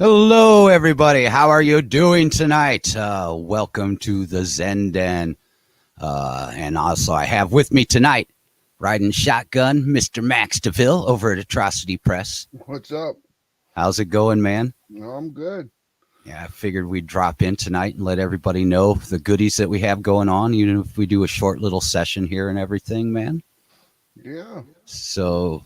Hello, everybody. How are you doing tonight? Welcome to the Zen Den. And also, I have with me tonight, riding shotgun, Mr. Max DeVille over at Atrocity Press. What's up? How's it going, man? No, I'm good. Yeah, I figured we'd drop in tonight and let everybody know the goodies that we have going on, even if we do a short little session here and everything, man. Yeah. So,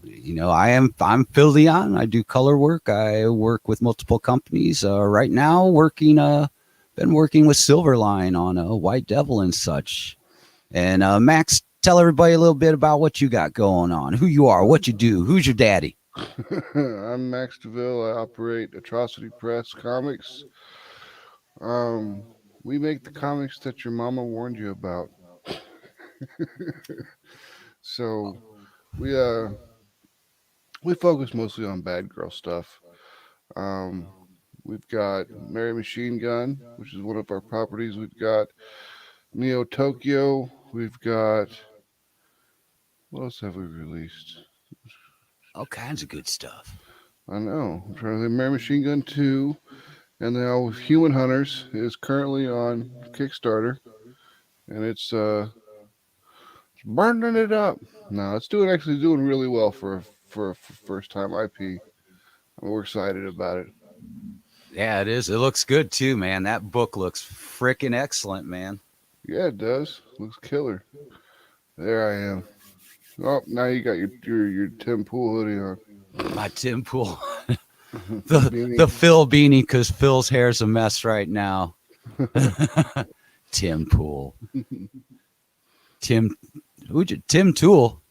I'm Phil Leon. I do color work. I work with multiple companies. Right now, been working with Silverline on a White Devil and such. And Max, tell everybody a little bit about what you got going on, who you are, what you do, who's your daddy. I'm Max DeVille. I operate Atrocity Press Comics. We make the comics that your mama warned you about. So we focus mostly on bad girl stuff. Um, we've got Mary Machine Gun, which is one of our properties. We've got Neo Tokyo. We've got what else have we released? All kinds of good stuff. I know. I'm trying to think. Mary Machine Gun 2. And now Human Hunters is currently on Kickstarter, and it's burning it up. No, it's actually doing really well for a first time IP. We're excited about it. Yeah, it is. It looks good too, man. That book looks freaking excellent, man. Yeah, it does. Looks killer. There I am. Oh, now you got your Tim Pool hoodie on. My Tim Pool. the Phil beanie, because Phil's hair's a mess right now. Tim Pool. Tim Tool.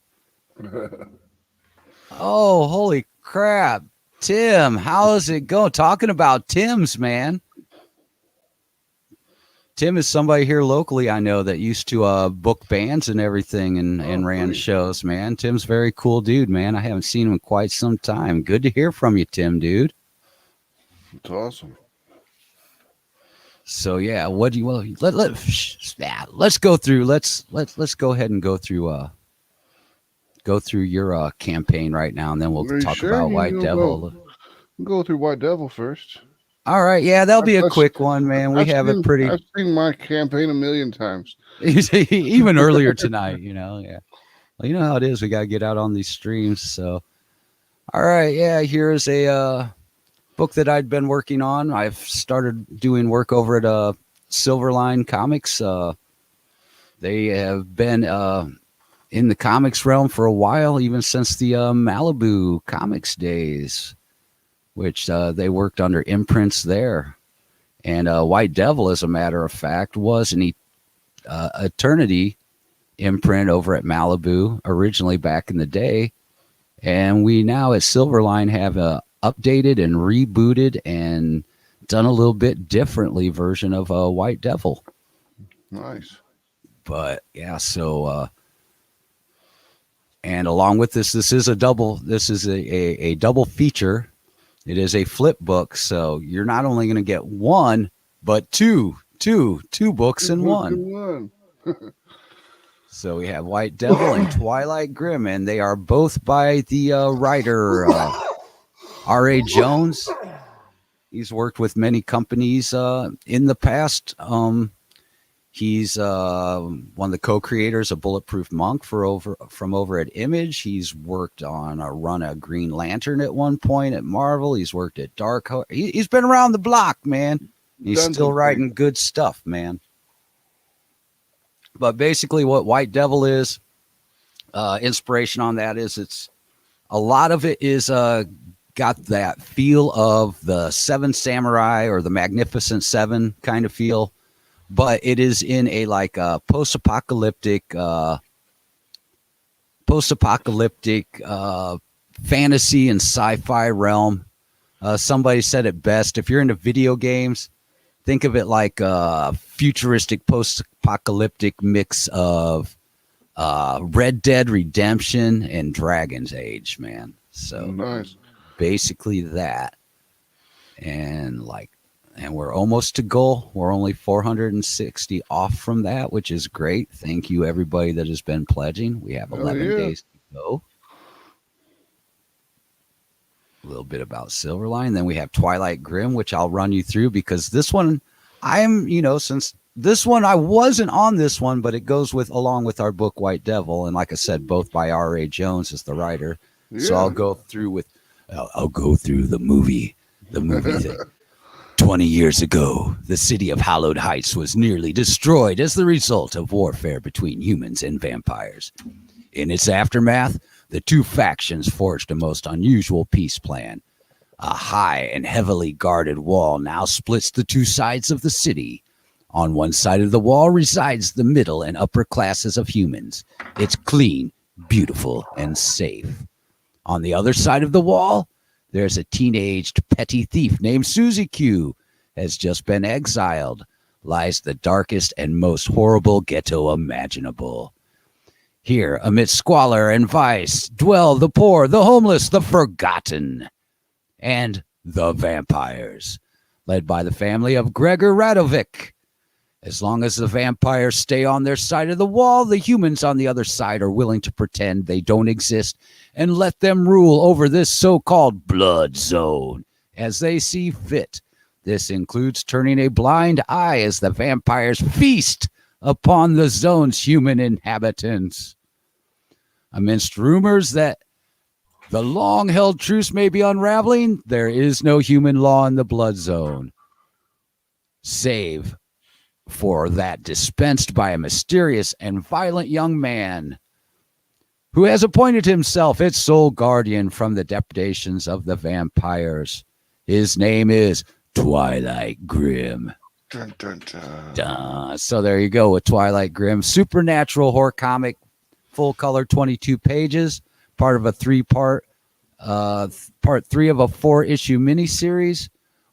Oh, holy crap. Tim, how's it going? Talking about Tim's, man. Tim is somebody here locally I know that used to book bands and everything and ran great shows, man. Tim's a very cool dude, man. I haven't seen him in quite some time. Good to hear from you, Tim, dude. It's awesome. So yeah, what do you want? Let's go through. Let's go ahead and go through your campaign right now, and then we'll talk about White Devil. We'll go through White Devil first. All right, yeah, that'll be a quick one, man. I've seen my campaign a million times, even earlier tonight. Yeah. Well, you know how it is. We gotta get out on these streams. So, all right, yeah. Here's a book that I'd been working on. I've started doing work over at Silverline Comics. They have been in the comics realm for a while, even since the Malibu Comics days, which they worked under imprints there. And White Devil, as a matter of fact, was an Eternity imprint over at Malibu originally back in the day. And we now at Silverline have updated and rebooted and done a little bit differently version of White Devil. Nice. But yeah, so and along with this is a double feature. It is a flip book, so you're not only going to get one, but two books in one. So we have White Devil and Twilight Grimm, and they are both by the writer R.A. Jones. He's worked with many companies in the past. He's one of the co-creators of Bulletproof Monk from over at Image. He's worked on a run of Green Lantern at one point at Marvel. He's worked at Dark Horse. He's been around the block, man. He's still writing good stuff, man. But basically what White Devil is, inspiration on that is it's a lot of it is got that feel of the Seven Samurai or the Magnificent Seven kind of feel. But it is in a post-apocalyptic fantasy and sci-fi realm. Somebody said it best. If you're into video games, think of it like a futuristic post-apocalyptic mix of Red Dead Redemption and Dragon's Age, man. So nice. Basically that. And we're almost to goal. We're only 460 off from that, which is great. Thank you, everybody that has been pledging. We have 11 days to go. a little bit about Silverline. Then we have Twilight Grimm, which I'll run you through because this one, I'm, since this one, I wasn't on this one, but it goes with along with our book White Devil. And like I said, both by R.A. Jones as the writer. Yeah. So I'll go through the movie that 20 years ago, the city of Hallowed Heights was nearly destroyed as the result of warfare between humans and vampires. In its aftermath, the two factions forged a most unusual peace plan. A high and heavily guarded wall now splits the two sides of the city. On one side of the wall resides the middle and upper classes of humans. It's clean, beautiful, and safe. On the other side of the wall, there's a teenaged petty thief named Susie Q, has just been exiled. Lies the darkest and most horrible ghetto imaginable. Here, amidst squalor and vice, dwell the poor, the homeless, the forgotten, and the vampires, led by the family of Gregor Radovic. As long as the vampires stay on their side of the wall, the humans on the other side are willing to pretend they don't exist and let them rule over this so-called blood zone as they see fit. This includes turning a blind eye as the vampires feast upon the zone's human inhabitants. Amidst rumors that the long-held truce may be unraveling, there is no human law in the blood zone, save for that dispensed by a mysterious and violent young man who has appointed himself its sole guardian from the depredations of the vampires. His name is Twilight Grimm. Dun, dun, dun. So there you go with Twilight Grimm. Supernatural horror comic, full color, 22 pages, part of a part 3 of a 4-issue miniseries,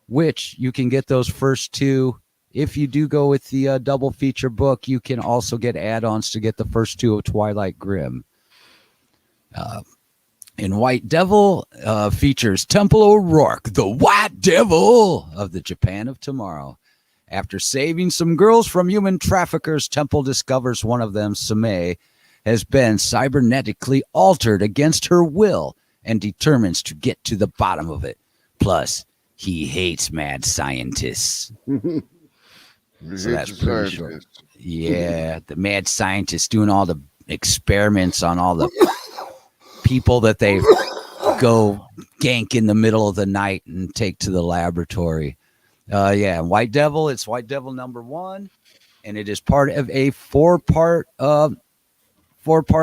which you can get those first two. If you do go with the double feature book, you can also get add-ons to get the first two of Twilight Grimm. In White Devil features Temple O'Rourke, the White Devil of the Japan of tomorrow. After saving some girls from human traffickers, Temple discovers one of them, Same, has been cybernetically altered against her will and determines to get to the bottom of it. Plus, he hates mad scientists. So that's pretty short. Yeah, the mad scientists doing all the experiments on all the people that they go gank in the middle of the night and take to the laboratory. White Devil. It's White Devil #1, and it is part of a four-part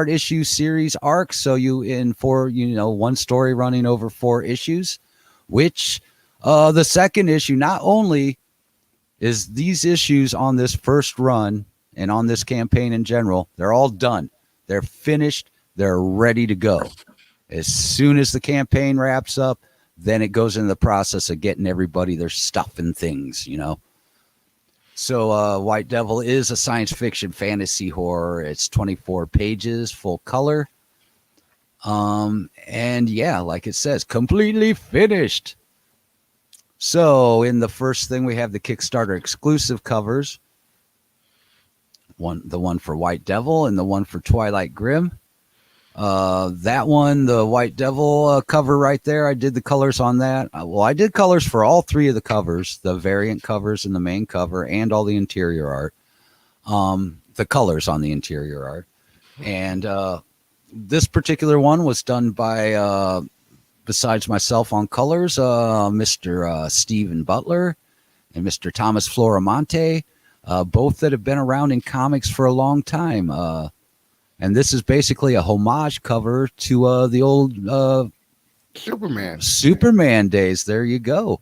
issue series arc. So one story running over 4 issues, which the second issue not only is these issues on this first run and on this campaign in general, they're all done. They're finished. They're ready to go. As soon as the campaign wraps up, then it goes into the process of getting everybody their stuff and things, So White Devil is a science fiction fantasy horror. It's 24 pages, full color. And yeah, like it says, completely finished. So in the first thing, we have the Kickstarter exclusive covers. The one for White Devil and the one for Twilight Grimm. That one, the White Devil cover right there, I did the colors on that. I did colors for all 3 of the covers, the variant covers and the main cover, and all the interior art. The colors on the interior art. And this particular one was done by, besides myself on colors, Mr. Stephen Butler and Mr. Thomas Floramonte, both that have been around in comics for a long time. And this is basically a homage cover to the old Superman days. There you go.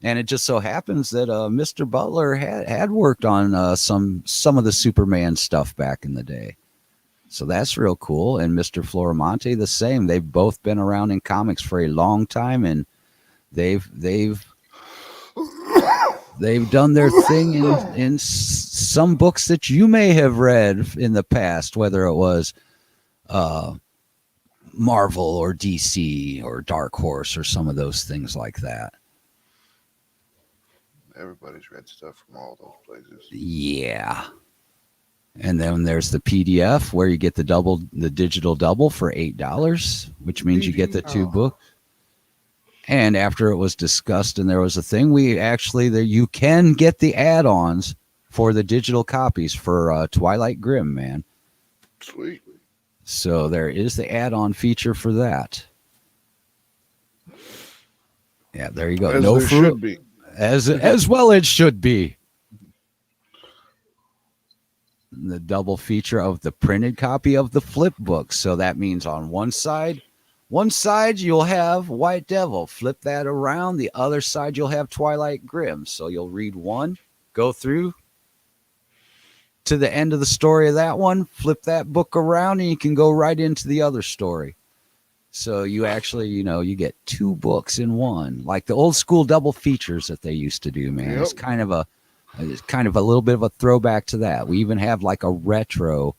And it just so happens that Mr. Butler had worked on some of the Superman stuff back in the day. So that's real cool. And Mr. Floramonte, the same. They've both been around in comics for a long time, and they've done their thing in some books that you may have read in the past, whether it was Marvel or DC or Dark Horse or some of those things like that. Everybody's read stuff from all those places. Yeah. And then there's the PDF where you get the digital double for $8, which means you get the 2 books. And after it was discussed and there was a thing, we actually there you can get the add-ons for the digital copies for Twilight Grimm, man. Sweet. So there is the add-on feature for that. Yeah, there you go. As No there fruit should be. as well it should be. The double feature of the printed copy of the flip book. So that means on one side you'll have White Devil. Flip that around. The other side you'll have Twilight Grimm. So you'll read one, go through to the end of the story of that one, flip that book around, and you can go right into the other story. So you actually, you get two books in one, like the old school double features that they used to do, man. Yep. It's kind of a little bit of a throwback to that. We even have like a retro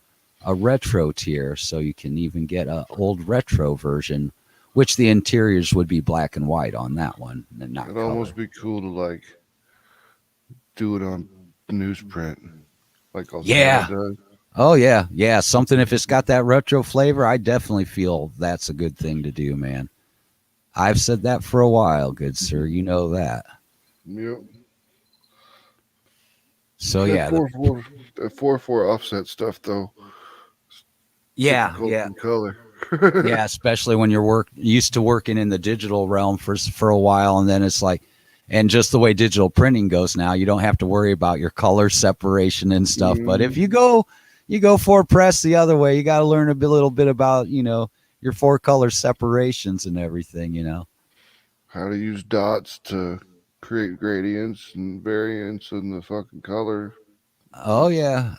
tier, so you can even get a old retro version, which the interiors would be black and white on that one, and not It'd color. almost be cool to like do it on newsprint, like Yeah. Altera does. Oh yeah. Something if it's got that retro flavor, I definitely feel that's a good thing to do, man. I've said that for a while, good sir. You know that. Yep. So That yeah, 4-4 offset stuff though. yeah, Difficult yeah, in color. yeah. Especially when you're used to working in the digital realm for a while, and then it's like, and just the way digital printing goes now, you don't have to worry about your color separation and stuff. But if you go for press the other way, you got to learn little bit about your four color separations and everything. How to use dots to create gradients and variants in the fucking color. Oh yeah,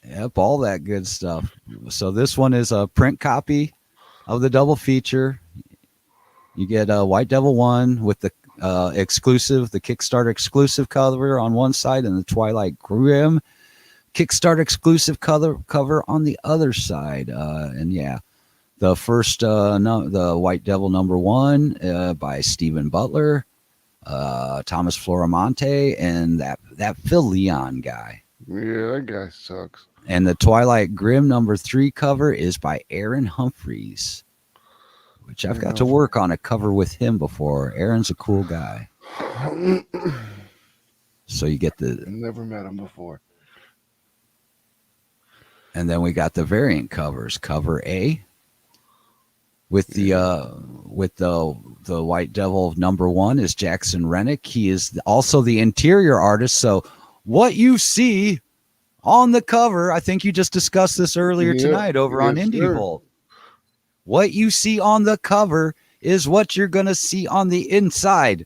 yep, all that good stuff. So this one is a print copy of the double feature. You get a White Devil 1 with the the Kickstarter exclusive cover on one side, and the Twilight Grimm Kickstarter exclusive cover on the other side. And yeah, the first the White Devil #1 by Stephen Butler, Thomas Floramonte, and that Phil Leon guy. Yeah, that guy sucks. And the Twilight Grimm #3 cover is by Aaron Humphreys, which I've got to work on a cover with him before. Aaron's a cool guy. So you get Never met him before. and then we got the variant covers. Cover A with the White Devil #1 is Jackson Rennick. He is also the interior artist. So what you see on the cover, I think you just discussed this earlier tonight over on Indie Vault. What you see on the cover is what you're going to see on the inside.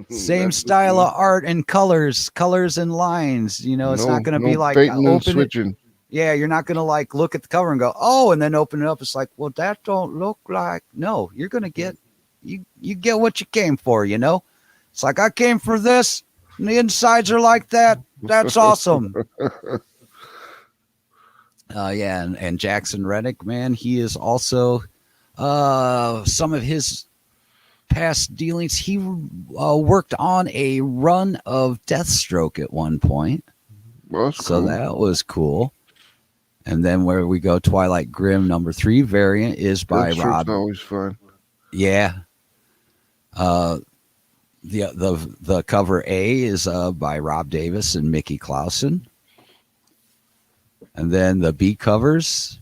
Same style of art and colors and lines. It's not going to be like open it. Yeah, you're not going to like look at the cover and go, oh, and then open it up. It's like, well, that don't look like. No, you're going to get you get what you came for. It's like I came for this, and the insides are like that. That's awesome. Yeah, and Jackson Reddick, man, he is also some of his past dealings. He worked on a run of Deathstroke at one point. Well, so cool. That was cool. And then where we go, Twilight Grimm #3 variant is by Rob. Always fun. Yeah. The cover A is by Rob Davis and Mickey Clausen. And then the B covers,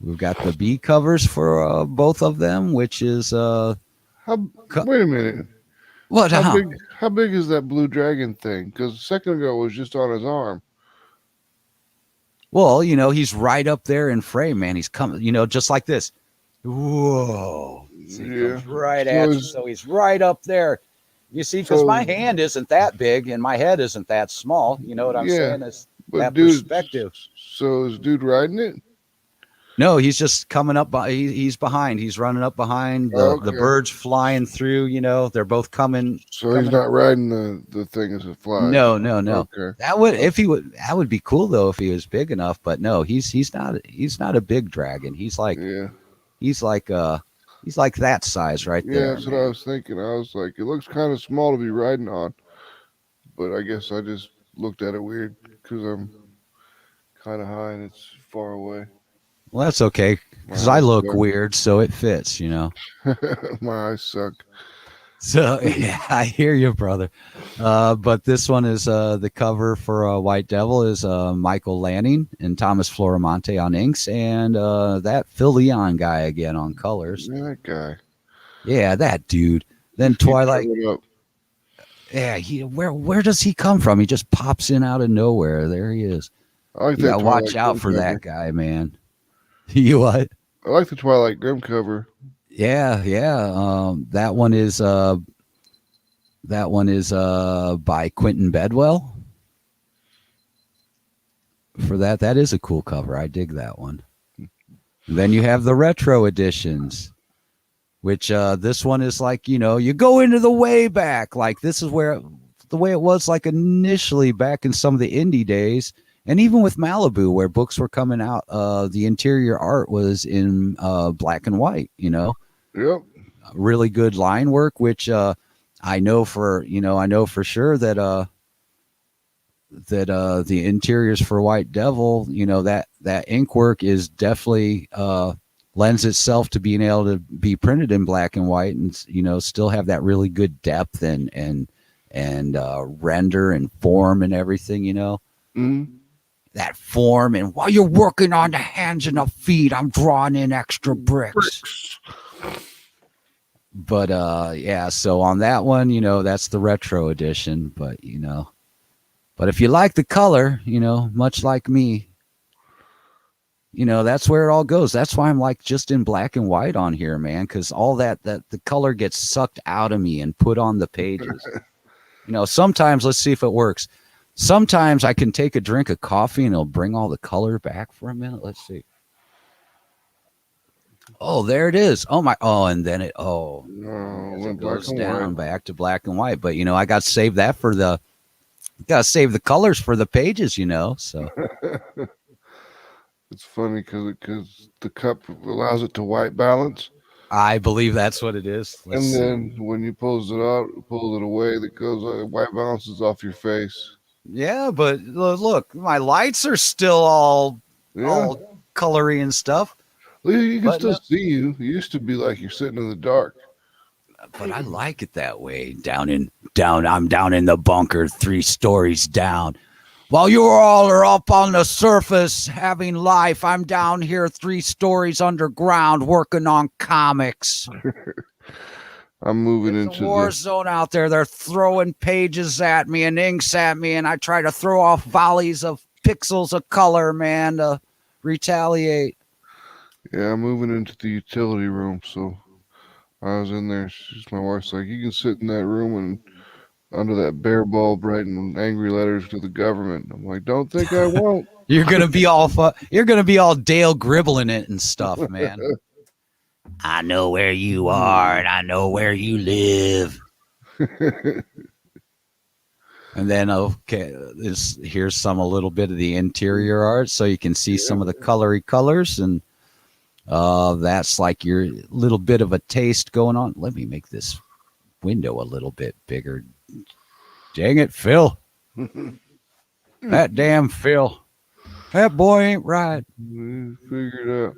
we've got the B covers for both of them, which is wait a minute. What? How big is that blue dragon thing? Because a second ago it was just on his arm. Well, he's right up there in frame, man. He's coming, just like this. Whoa! So he comes right at you. So he's right up there. You see, because my hand isn't that big and my head isn't that small. You know what I'm saying? It's that perspective. So is dude riding it? No, he's just coming up. He's behind. He's running up behind. The birds flying through. They're both coming. So he's not riding the thing as it flies. No. Okay. That would be cool though if he was big enough. But no, he's not a big dragon. He's like that size right there. Yeah, that's what I was thinking. I was like, it looks kind of small to be riding on, but I guess I just looked at it weird because I'm kind of high and it's far away. Well, that's okay because My I eyes look weird, so it fits, suck. My eyes suck. So yeah, I hear you, brother. But this one is the cover for White Devil is Michael Lanning and Thomas Floramonte on inks, and that Phil Leon guy again on colors. That guy. Yeah, that dude. Then Just keep Twilight. showing up. Yeah, where does he come from? He just pops in out of nowhere. There he is. I like You that gotta watch Twilight out Grimm for that cover. guy, man. You what? I like the Twilight Grimm cover. Yeah, yeah. That one is by Quentin Bedwell. For that, that is a cool cover. I dig that one. And then you have the retro editions, which this one is like, you go into the way back. Like this is where the way it was like initially back in some of the indie days. And even with Malibu, where books were coming out, the interior art was in black and white, Yep. really good line work, which I know for sure that the interiors for White Devil, that ink work is definitely lends itself to being able to be printed in black and white, and still have that really good depth and render and form and everything. Mm-hmm. That form, and while you're working on the hands and the feet, I'm drawing in extra bricks. But yeah, so on that one, that's the retro edition. But if you like the color, much like me, that's where it all goes. That's why I'm like just in black and white on here, man, because all that the color gets sucked out of me and put on the pages. Sometimes let's see if it works. Sometimes I can take a drink of coffee and it'll bring all the color back for a minute. Let's see. Oh, there it is. Oh my. Oh, and then No, as it went black goes and down white. back to black and white. But I got to save that for the. Got to save the colors for the pages. So. It's funny because the cup allows it to white balance, I believe that's what it is. Let's and see. then when you pulls it away, that goes white balances off your face. Yeah, but look, my lights are still all Yeah, all colory and stuff. well, you can But still no, see you. It used to be like you're sitting in the dark. but I like it that way. I'm down in the bunker, 3 stories down. While you all are up on the surface having life, I'm down here 3 stories underground working on comics. I'm moving It's a into war the zone out there. They're throwing pages at me and inks at me, and I try to throw off volleys of pixels of color, man, to retaliate. yeah. I'm moving into the utility room. So I was in there. My wife's like, you can sit in that room and under that bare bulb writing angry letters to the government. I'm like, don't think I won't. You're gonna be all Dale Gribbling it and stuff, man. I know where you are and I know where you live. And then okay, here's a little bit of the interior art, so you can see some of the colory colors, and that's like your little bit of a taste going on. Let me make this window a little bit bigger. Dang it, Phil! That damn Phil! That boy ain't right. Figured out.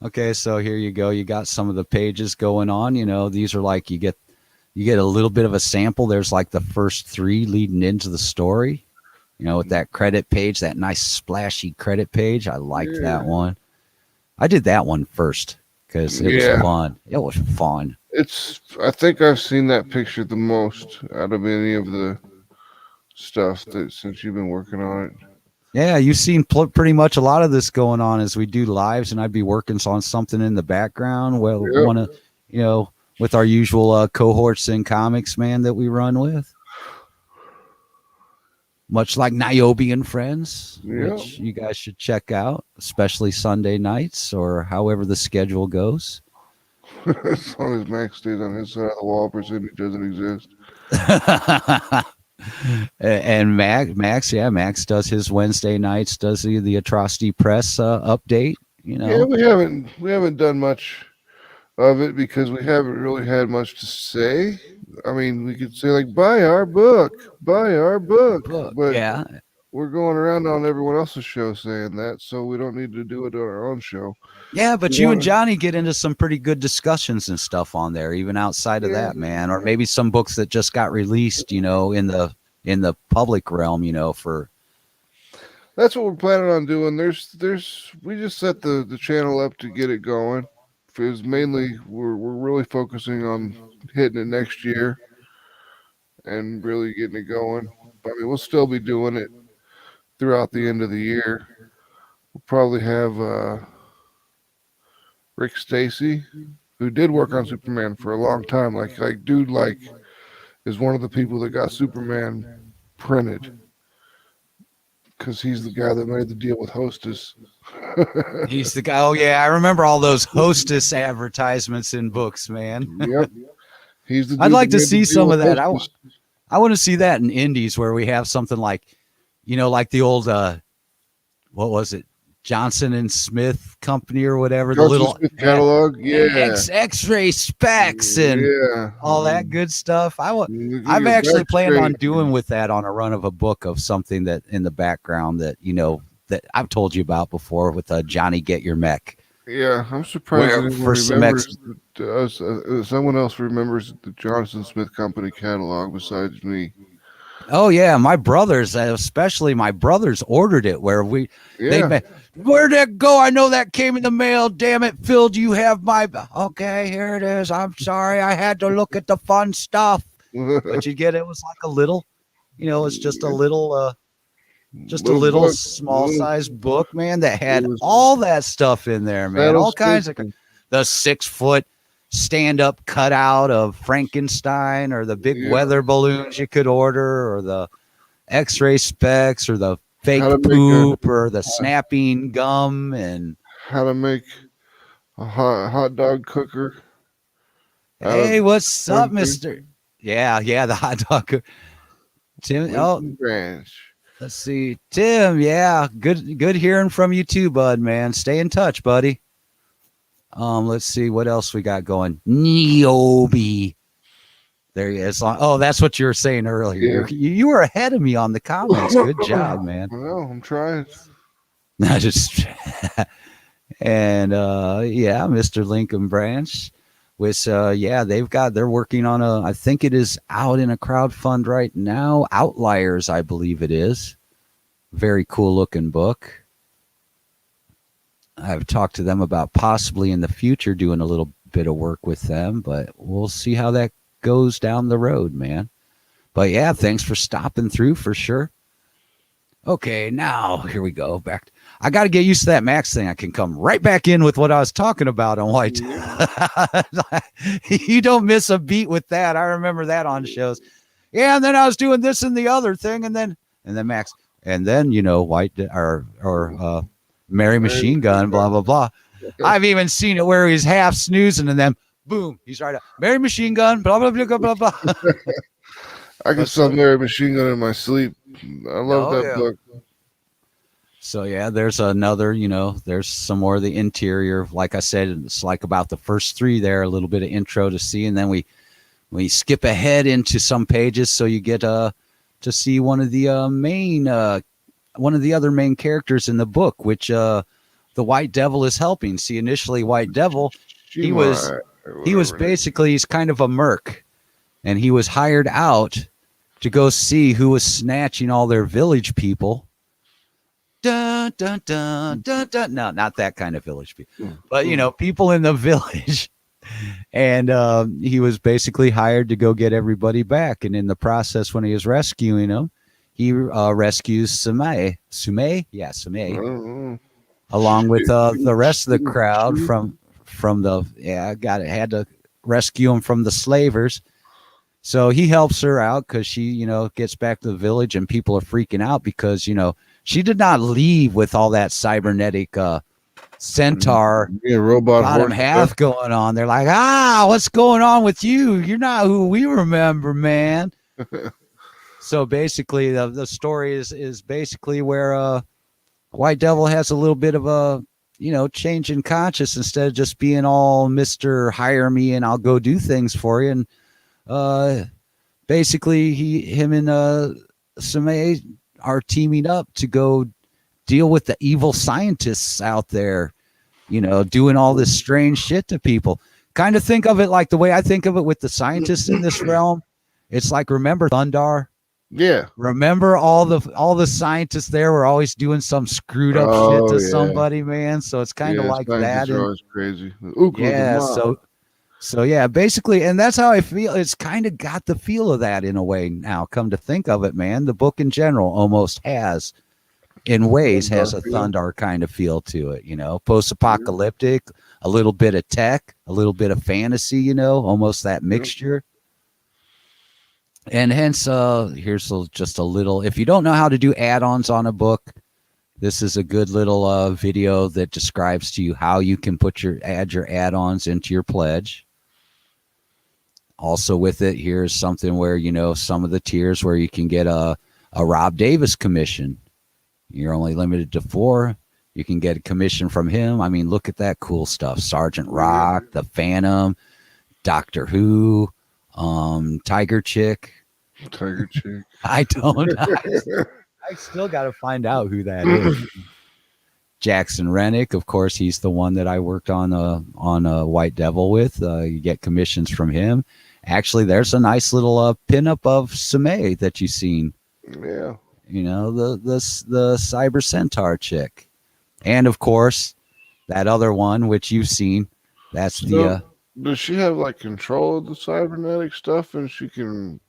Okay, so here you go. You got some of the pages going on. These are like you get a little bit of a sample. There's like the first 3 leading into the story. With that credit page, that nice splashy credit page. I liked that one. I did that one first because it was fun. It was fun. I think I've seen that picture the most out of any of the stuff that since you've been working on it. Yeah, you've seen pretty much a lot of this going on as we do lives, and I'd be working on something in the background. Well, Yep. with our usual cohorts in comics, man, that we run with. Much like Niobe and Friends, Yep. which you guys should check out, especially Sunday nights or however the schedule goes. As long as Max stays on his side of the wall, pretend he doesn't exist. And Max does his Wednesday nights, does the Atrocity Press update. Yeah, we haven't done much of it because we haven't really had much to say. I mean, we could say like buy our book, Book, but yeah. we're going around on everyone else's show saying that, so we don't need to do it on our own show. Yeah, but We you and wanna- Johnny get into some pretty good discussions and stuff on there, even outside of Yeah. that, man. Or maybe some books that just got released, in the public realm, for That's what we're planning on doing. We just set the channel up to get it going. Because mainly we're really focusing on hitting it next year and really getting it going. But I mean, we'll still be doing it throughout the end of the year. We'll probably have Rick Stacy, who did work on Superman for a long time. Dude, is one of the people that got Superman printed because he's the guy that made the deal with Hostess. he's the guy. Oh yeah, I remember all those Hostess advertisements in books, man. Yep, he's the. Dude I'd like that to made the see deal some with of that. Hostess. I want to see that in indies where we have something like, like the old what was it? Johnson and Smith Company or whatever, the Johnson little Smith catalog, yeah, X-ray specs and yeah, all that good stuff. I've You're actually back planned on straight. doing with that on a run of a book of something that in the background that that I've told you about before with Johnny Get Your Mech. Yeah, I'm surprised Where anyone for some remembers someone else remembers the Johnson Smith Company catalog besides me. Oh yeah, my brothers, especially my brothers, ordered it. Where Yeah, where'd that go? I know that came in the mail. Damn it, Phil, do you have my? Okay, here it is. I'm sorry, I had to look at the fun stuff. But you get it was like a little, it's just a little, book, small little, size book, man, that it had was all that stuff in there, man. Saddle All kinds of Stick. the 6-foot stand-up cutout of Frankenstein, or the big Yeah. weather balloons you could order, or the X-ray specs, or the fake How to make poop, or the snapping gum, and how to make a hot dog cooker. out hey, of what's up, something. Mister? Yeah, the hot dog. Tim, Lincoln Branch. let's see, Tim. Yeah, good hearing from you too, bud. Man, stay in touch, buddy. Let's see what else we got going. Niobe. There he is. Oh, that's what you were saying earlier. Yeah. You were ahead of me on the comments. Good job, man. Well, I'm trying. Not just and yeah, Mr. Lincoln Branch. Which they're working on I think it is out in a crowdfund right now. Outliers, I believe it is. Very cool looking book. I've talked to them about possibly in the future doing a little bit of work with them, but we'll see how that goes down the road, man. But yeah, thanks for stopping through for sure. Okay, now here we go. I got to get used to that Max thing. I can come right back in with what I was talking about on White. You don't miss a beat with that. I remember that on shows. Yeah, and then I was doing this and the other thing, and then Max, and then White or Mary Machine Gun, blah blah blah. I've even seen it where he's half snoozing, and then boom, he's right up. Mary Machine Gun, blah blah blah blah blah. I can sell Mary Machine Gun in my sleep. I love that book. So yeah, there's another, there's some more of the interior. Like I said, it's like about the first 3 there, a little bit of intro to see, and then we skip ahead into some pages, so you get to see one of the other main characters in the book, which the White Devil is helping. See, initially White Devil, he was basically, he's kind of a merc, and he was hired out to go see who was snatching all their village people. Dun, dun, dun, dun, dun. No, not that kind of village people, but people in the village. And he was basically hired to go get everybody back. And in the process, when he was rescuing them, he rescues Sume, along with the rest of the crowd from had to rescue him from the slavers. So he helps her out because she, gets back to the village, and people are freaking out because, she did not leave with all that cybernetic centaur robot bottom half going on. They're like, what's going on with you? You're not who we remember, man. So basically, the story is basically where White Devil has a little bit of a change in conscience. Instead of just being all Mr. Hire me and I'll go do things for you, and basically him and Sumei are teaming up to go deal with the evil scientists out there, doing all this strange shit to people. Kind of think of it like the way I think of it with the scientists in this realm. It's like, remember Thundar? Yeah. Remember all the scientists there were always doing some screwed up shit to somebody, man. So it's kind of like that. Scientists are always crazy. Yeah. So yeah, basically, and that's how I feel. It's kind of got the feel of that in a way now. Come to think of it, man, the book in general almost has, in ways, has a Thundar kind of feel to it. Post-apocalyptic, a little bit of tech, a little bit of fantasy. Almost that mixture. And hence, here's just a little. If you don't know how to do add-ons on a book, this is a good little video that describes to you how you can add your add-ons into your pledge. Also with it, here's something where, some of the tiers where you can get a Rob Davis commission. You're only limited to 4. You can get a commission from him. I mean, look at that cool stuff. Sergeant Rock, The Phantom, Doctor Who, Tiger Chick. I don't know. I still got to find out who that is. Jackson Rennick, of course, he's the one that I worked on White Devil with. You get commissions from him. Actually, there's a nice little pinup of Sumay that you've seen. Yeah. The Cyber Centaur chick. And, of course, that other one, which you've seen. That's does she have, like, control of the cybernetic stuff and she can...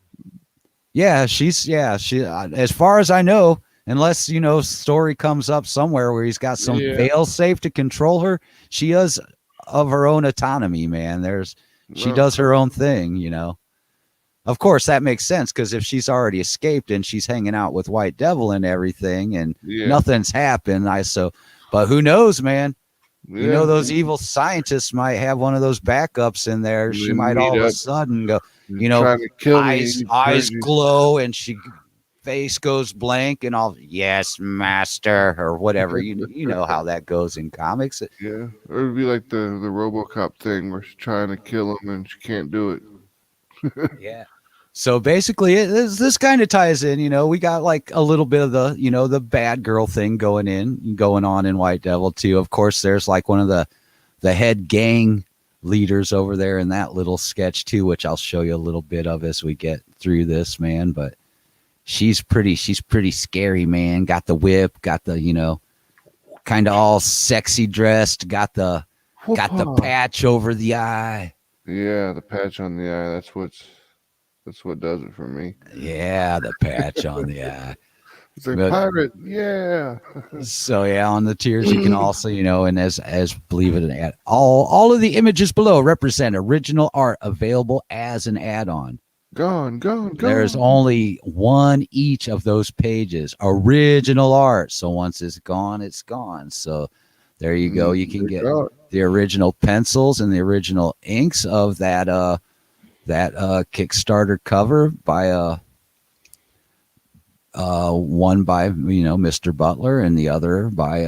Yeah, she, as far as I know, unless, story comes up somewhere where he's got some fail safe to control her, she is of her own autonomy, man. She does her own thing, Of course, that makes sense, because if she's already escaped and she's hanging out with White Devil and everything and nothing's happened, but who knows, man? Yeah. Those evil scientists might have one of those backups in there. She might all of a sudden go, eyes glow and face goes blank and all, yes, master, or whatever. You know how that goes in comics. Yeah, or it'd be like the RoboCop thing where she's trying to kill him and she can't do it. Yeah. So basically, this kind of ties in. We got like a little bit of the, the bad girl thing going on in White Devil too. Of course, there's like one of the head gang leaders over there in that little sketch too, which I'll show you a little bit of as we get through this, man. But she's pretty scary, man. Got the whip, got the, kind of all sexy dressed, got the patch over the eye. Yeah, the patch on the eye. That's what does it for me. Yeah, the patch on the eye. It's a pirate. Yeah. So yeah, on the tiers you can also, and as believe it or not, all of the images below represent original art available as an add-on. Gone. There's only one each of those pages, original art. So once it's gone, it's gone. So there you go. You can get the original pencils and the original inks of that Kickstarter cover by one by Mr. Butler and the other by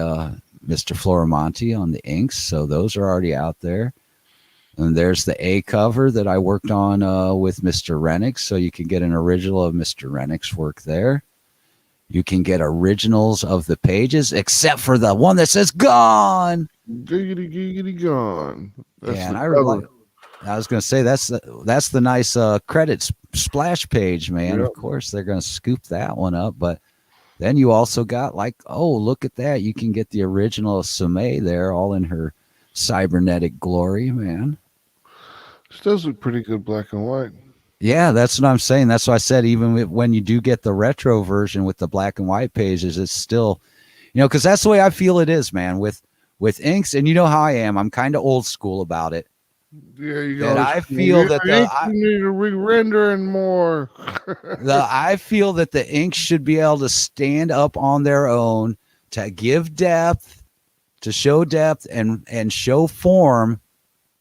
Mr. Floramonte on the inks. So those are already out there. And there's the A cover that I worked on with Mr. Rennick. So you can get an original of Mr. Rennick's work there. You can get originals of the pages, except for the one that says gone. Giggity gone. And I was going to say that's the nice credits splash page, man. Yep. Of course, they're going to scoop that one up. But then you also got like, oh, look at that. You can get the original of Sumay there, all in her cybernetic glory, man. This does look pretty good black and white. Yeah, that's what I'm saying. That's why I said even when you do get the retro version with the black and white pages, it's still, because that's the way I feel it is, man. With inks, and you know how I am. I'm kind of old school about it. Yeah, I feel that you need to re-render and more. I feel that the inks should be able to stand up on their own to give depth, to show depth and show form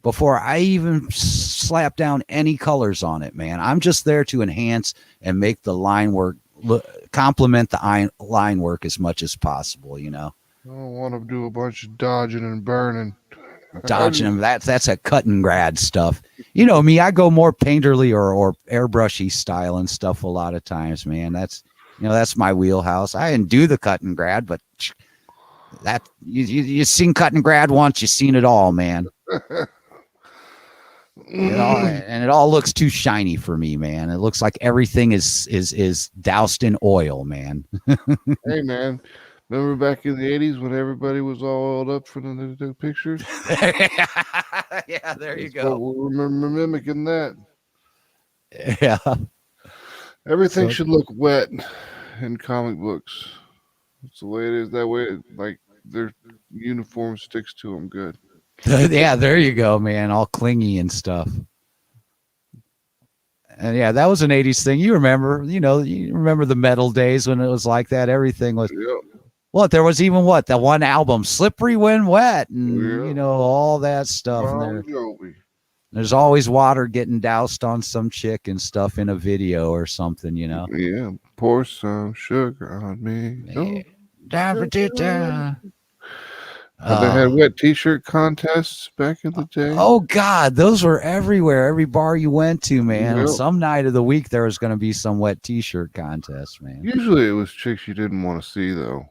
before I even slap down any colors on it, man. I'm just there to enhance and make the line work, complement the line work as much as possible, I don't want to do a bunch of dodging and burning. Dodging them, that's a cut and grad stuff. Me, I go more painterly or airbrushy style and stuff a lot of times, man. That's You know, that's my wheelhouse. I didn't do the cut and grad, but that you seen cut and grad once, you seen it all, man. You know, and it all looks too shiny for me, man. It looks like everything is doused in oil, man. Hey, man. Remember back in the 80s when everybody was all oiled up for the pictures? Yeah, there you That's go. what we remember mimicking that. Yeah. Everything So- should look wet in comic books. It's the way it is. That way, like their uniform sticks to them good. Yeah, there you go, man. All clingy and stuff. And yeah, that was an 80s thing. You remember, you remember the metal days when it was like that. Everything was Yep. what there was even the one album, Slippery When Wet, and Yep. all that stuff. And Bon Jovi. there's always water getting doused on some chick and stuff in a video or something, Yeah. Pour some sugar on me. Oh, they had wet T-shirt contests back in the day. Oh God, those were everywhere. Every bar you went to, man. Yep. Some night of the week there was going to be some wet T-shirt contest, man. Usually it was chicks you didn't want to see, though.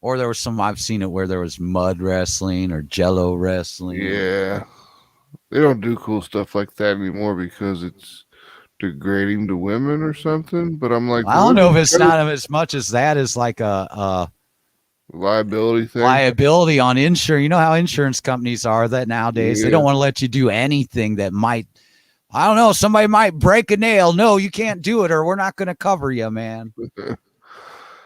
Or there was some, I've seen it where there was mud wrestling or Jello wrestling. Yeah, they don't do cool stuff like that anymore because it's degrading to women or something. But I'm like, I don't know if it's not as much as that is like a liability thing. Liability on insurance. You know how insurance companies are that nowadays. They don't want to let you do anything that might, I don't know, somebody might break a nail. No, you can't do it or we're not going to cover you, man.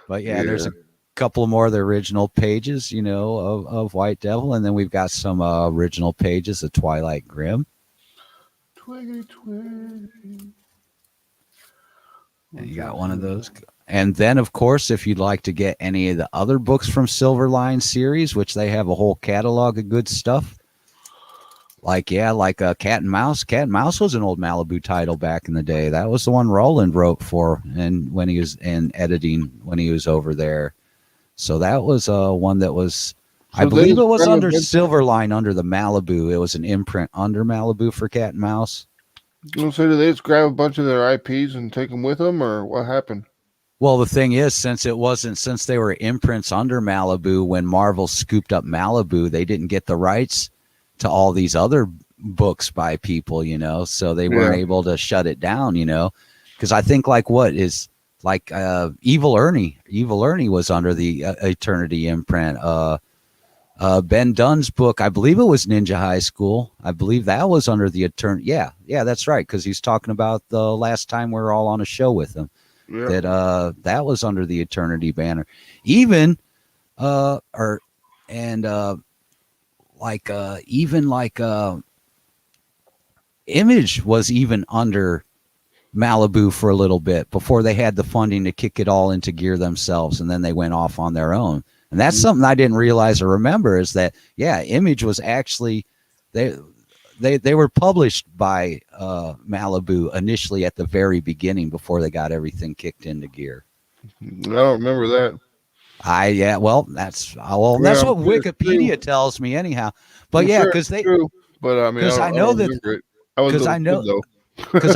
But yeah, there's a couple more of the original pages, of White Devil. And then we've got some original pages of Twilight Grimm. 2020. And you got one of those. And then, of course, if you'd like to get any of the other books from Silverline series, which they have a whole catalog of good stuff, like Cat and Mouse. Cat and Mouse was an old Malibu title back in the day. That was the one Roland wrote for, and when he was in editing when he was over there. So that was one that was, I believe it was under Silverline under the Malibu. It was an imprint under Malibu for Cat and Mouse. So did they just grab a bunch of their IPs and take them with them, or what happened? Well, the thing is, since they were imprints under Malibu, when Marvel scooped up Malibu, they didn't get the rights to all these other books by people, so they weren't able to shut it down, because I think Evil Ernie was under the Eternity imprint. Ben Dunn's book, I believe it was Ninja High School. I believe that was under the Eternity. Yeah, that's right, because he's talking about the last time we were all on a show with him. Yeah. That was under the Eternity banner. Even Image was even under Malibu for a little bit before they had the funding to kick it all into gear themselves, and then they went off on their own. And that's something I didn't realize or remember is that Image was actually they were published by Malibu initially at the very beginning before they got everything kicked into gear. I don't remember that. That's what Wikipedia tells me anyhow. But because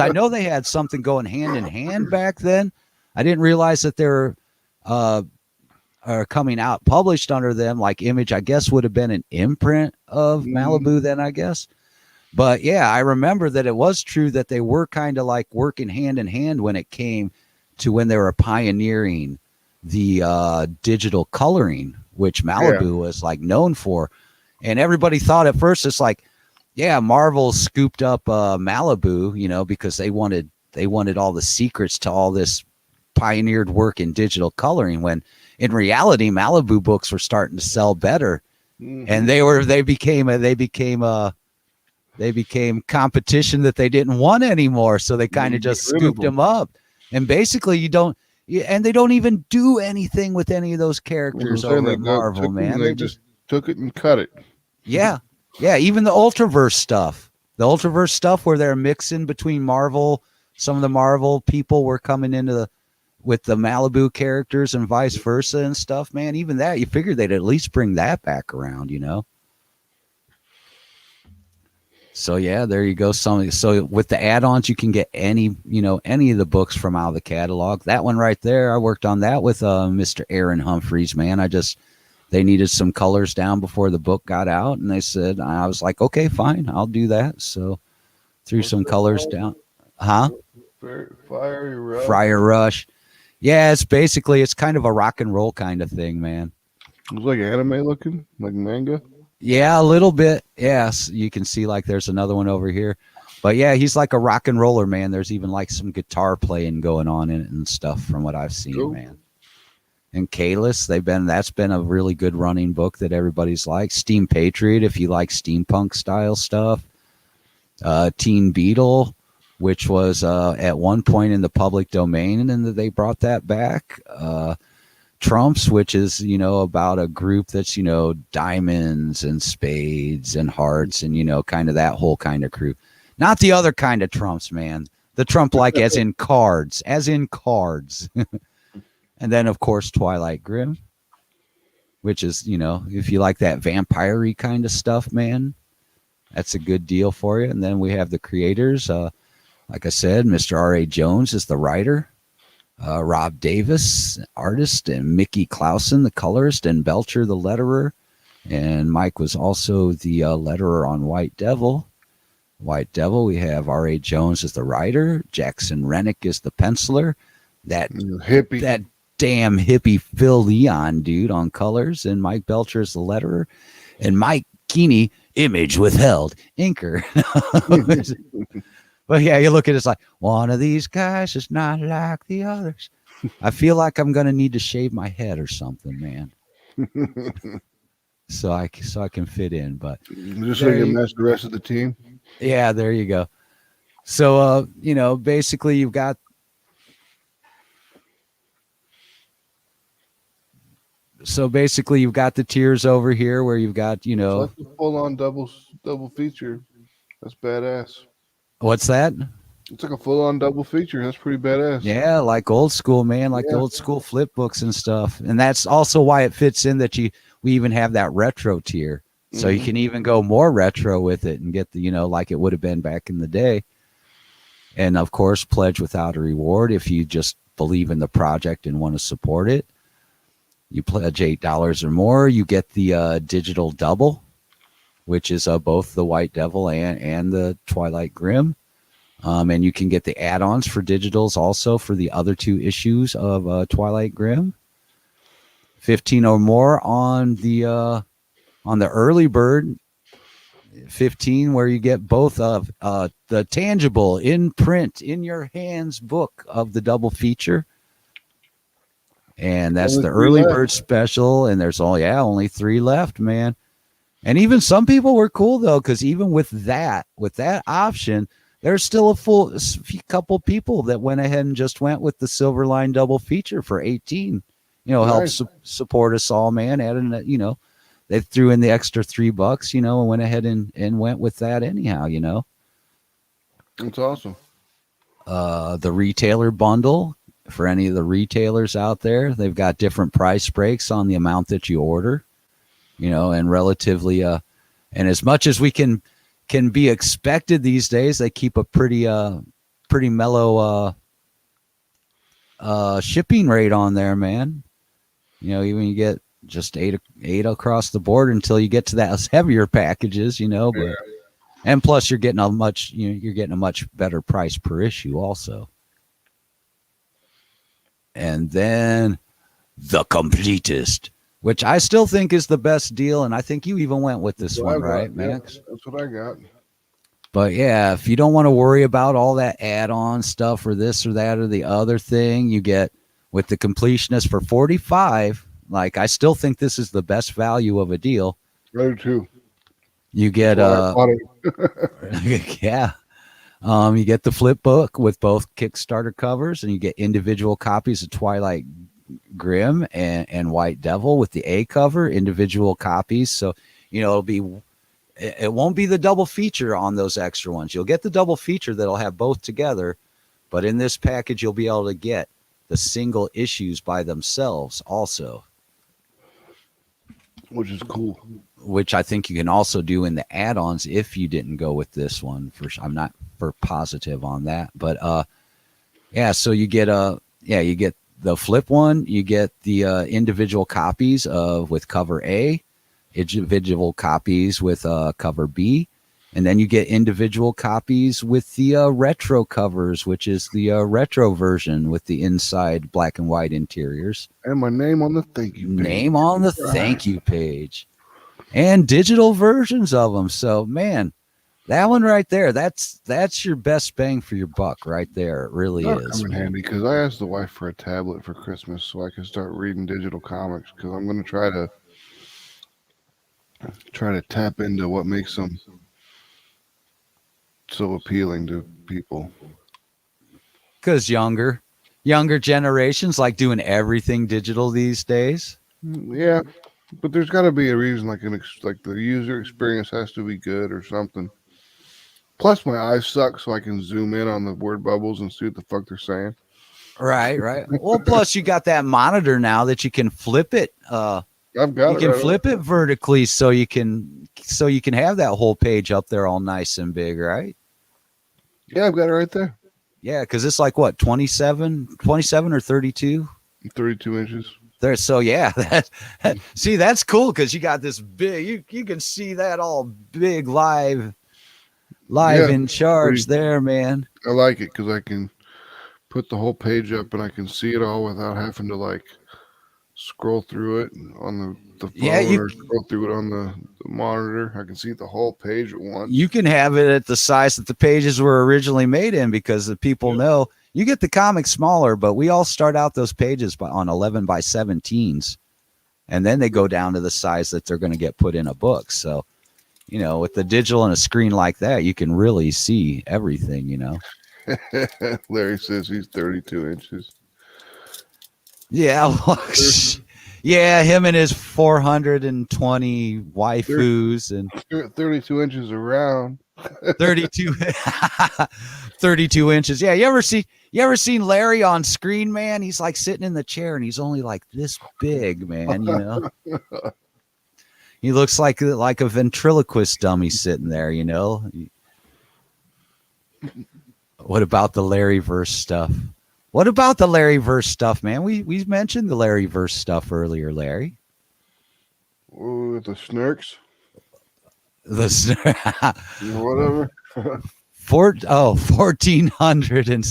I know they had something going hand in hand back then. I didn't realize that they were are coming out published under them. Like Image, I guess, would have been an imprint of Malibu then, I guess. But yeah, I remember that it was true that they were kind of like working hand in hand when it came to when they were pioneering the digital coloring, which Malibu was like known for. And everybody thought at first it's like, Marvel scooped up Malibu, because they wanted all the secrets to all this pioneered work in digital coloring, when in reality Malibu books were starting to sell better. And they became competition that they didn't want anymore. So they kind of just scooped them up. And basically they don't even do anything with any of those characters over at Marvel, man. They just took it and cut it. Yeah. Yeah. Even the Ultraverse stuff where they're mixing between Marvel, some of the Marvel people were coming into with the Malibu characters and vice versa and stuff, man. Even that, you figured they'd at least bring that back around, So yeah, there you go. So with the add-ons, you can get any of the books from out of the catalog. That one right there, I worked on that with Mr. Aaron Humphreys. Man, they needed some colors down before the book got out, and they said I was like, okay, fine, I'll do that. So threw What's some that colors called? down, huh? Fiery Rush. Friar Rush. Yeah, it's kind of a rock and roll kind of thing, man. It's like anime looking, like manga. Yeah, a little bit. Yes, you can see like there's another one over here. But yeah, he's like a rock and roller, man. There's even like some guitar playing going on in it and stuff from what I've seen, Cool. man. And Kalis, that's been a really good running book that everybody's liked. Steam Patriot, if you like steampunk style stuff. Teen Beetle, which was at one point in the public domain, and then they brought that back. Trumps, which is, about a group that's, diamonds and spades and hearts and, kind of that whole kind of crew. Not the other kind of Trumps, man. The Trump like as in cards, And then, of course, Twilight Grimm, which is, if you like that vampire-y kind of stuff, man, that's a good deal for you. And then we have the creators. Like I said, Mr. R.A. Jones is the writer. Rob Davis, artist, and Mickey Clausen, the colorist, and Belcher, the letterer. And Mike was also the letterer on White Devil. White Devil, we have R.A. Jones as the writer. Jackson Rennick is the penciler. That hippie. That damn hippie Phil Leon dude on colors. And Mike Belcher is the letterer. And Mike Keeney, image withheld, inker. But yeah, you look at it, it's like, one of these guys is not like the others. I feel like I'm going to need to shave my head or something, man. so I can fit in. But just so you can match the rest of the team. Yeah, there you go. So, basically you've got the tiers over here where you've got, It's like a full-on double feature. That's badass. What's that? It's like a full-on double feature. That's pretty badass. Yeah, like old school, man, like the old school flip books and stuff. And that's also why it fits in that we even have that retro tier. So you can even go more retro with it and get the, like it would have been back in the day. And of course, pledge without a reward. If you just believe in the project and want to support it, you pledge $8 or more, you get the digital double, which is both the White Devil and the Twilight Grimm. And you can get the add-ons for digitals also for the other two issues of Twilight Grimm. 15 or more on the early bird. 15, where you get both of the tangible in print in your hands book of the double feature. And that's the early bird special. And there's only 3 left, man. And even some people were cool though, because even with that option, there's still a couple people that went ahead and just went with the Silverline double feature for 18. Help support us all, man. Adding they threw in the extra $3, and went ahead and went with that anyhow, That's awesome. The retailer bundle for any of the retailers out there, they've got different price breaks on the amount that you order, and relatively, and as much as we can be expected these days, they keep a pretty mellow shipping rate on there, man. Even you get just eight across the board until you get to that heavier packages, but and plus you're getting a much better price per issue also. And then the completist, which I still think is the best deal, and I think you even went with this one, right, Max? Yeah, that's what I got. But yeah, if you don't want to worry about all that add-on stuff or this or that or the other thing, you get with the completionist for $45. Like, I still think this is the best value of a deal. I do too. You get yeah. You get the flip book with both Kickstarter covers, and you get individual copies of Twilight Grimm and White Devil with the A cover, individual copies. So, it won't be the double feature on those extra ones. You'll get the double feature that'll have both together, but in this package, you'll be able to get the single issues by themselves also. which is cool. which I think you can also do in the add-ons if you didn't go with this one. I'm not for positive on that, but yeah. So you get you get the flip one, you get the individual copies of with cover A, individual copies with cover B, and then you get individual copies with the retro covers, which is the retro version with the inside black and white interiors. And my name on the thank you page. Name on the thank you page. And digital versions of them. So, man, that one right there, that's your best bang for your buck right there. It really That'll is, come in man. handy because I asked the wife for a tablet for Christmas so I can start reading digital comics because I'm going to try to tap into what makes them so appealing to people. Because younger generations like doing everything digital these days. Yeah, but there's got to be a reason, like the user experience has to be good or something. Plus, my eyes suck, so I can zoom in on the word bubbles and see what the fuck they're saying. Right, right. Well, plus you got that monitor now that you can flip it. I've got You it can right flip it vertically so you can have that whole page up there all nice and big, right? Yeah, I've got it right there. Yeah, because it's like what 27 or 32. 32 inches. There, so yeah, see that's cool because you got this big. You can see that all big live Yeah, in charge there, man. I like it because I can put the whole page up and I can see it all without having to like scroll through it on the Yeah, phone or scroll through it on the monitor. I can see the whole page at once. you can have it at the size that the pages were originally made in because the people know you get the comic smaller, but we all start out those pages on 11 by 17s, and then they go down to the size that they're going to get put in a book. So, with the digital and a screen like that, you can really see everything. Larry says he's 32 inches. Yeah, yeah, him and his 420 waifus and 32 inches around. 32 32 inches. Yeah, you ever seen Larry on screen, man? He's like sitting in the chair and he's only like this big, man. He looks like a ventriloquist dummy sitting there. What about the Larryverse stuff? What about the Larryverse stuff, man? We mentioned the Larryverse stuff earlier, Larry. Ooh, the snarks. The Whatever. 1400 and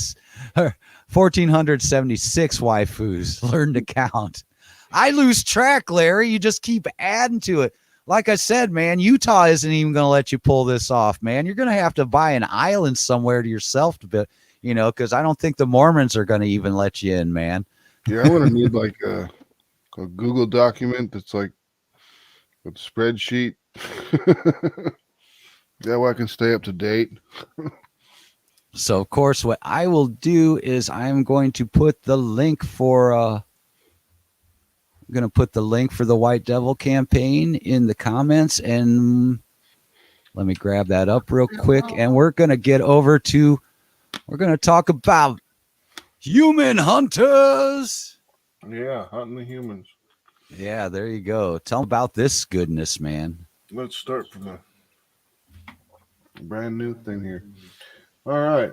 1476 waifus. Learn to count. I lose track, Larry. You just keep adding to it. Like I said, man, Utah isn't even going to let you pull this off, man. You're going to have to buy an island somewhere to yourself to because I don't think the Mormons are going to even let you in, man. Yeah, I'm gonna need like a Google document that's like a spreadsheet. That way I can stay up to date. So, of course, what I will do is I'm going to put the link for the White Devil campaign in the comments, and let me grab that up real quick, and we're going to talk about human hunters. Yeah, hunting the humans. Yeah, there you go. Tell me about this goodness, man. Let's start from a brand new thing here. All right,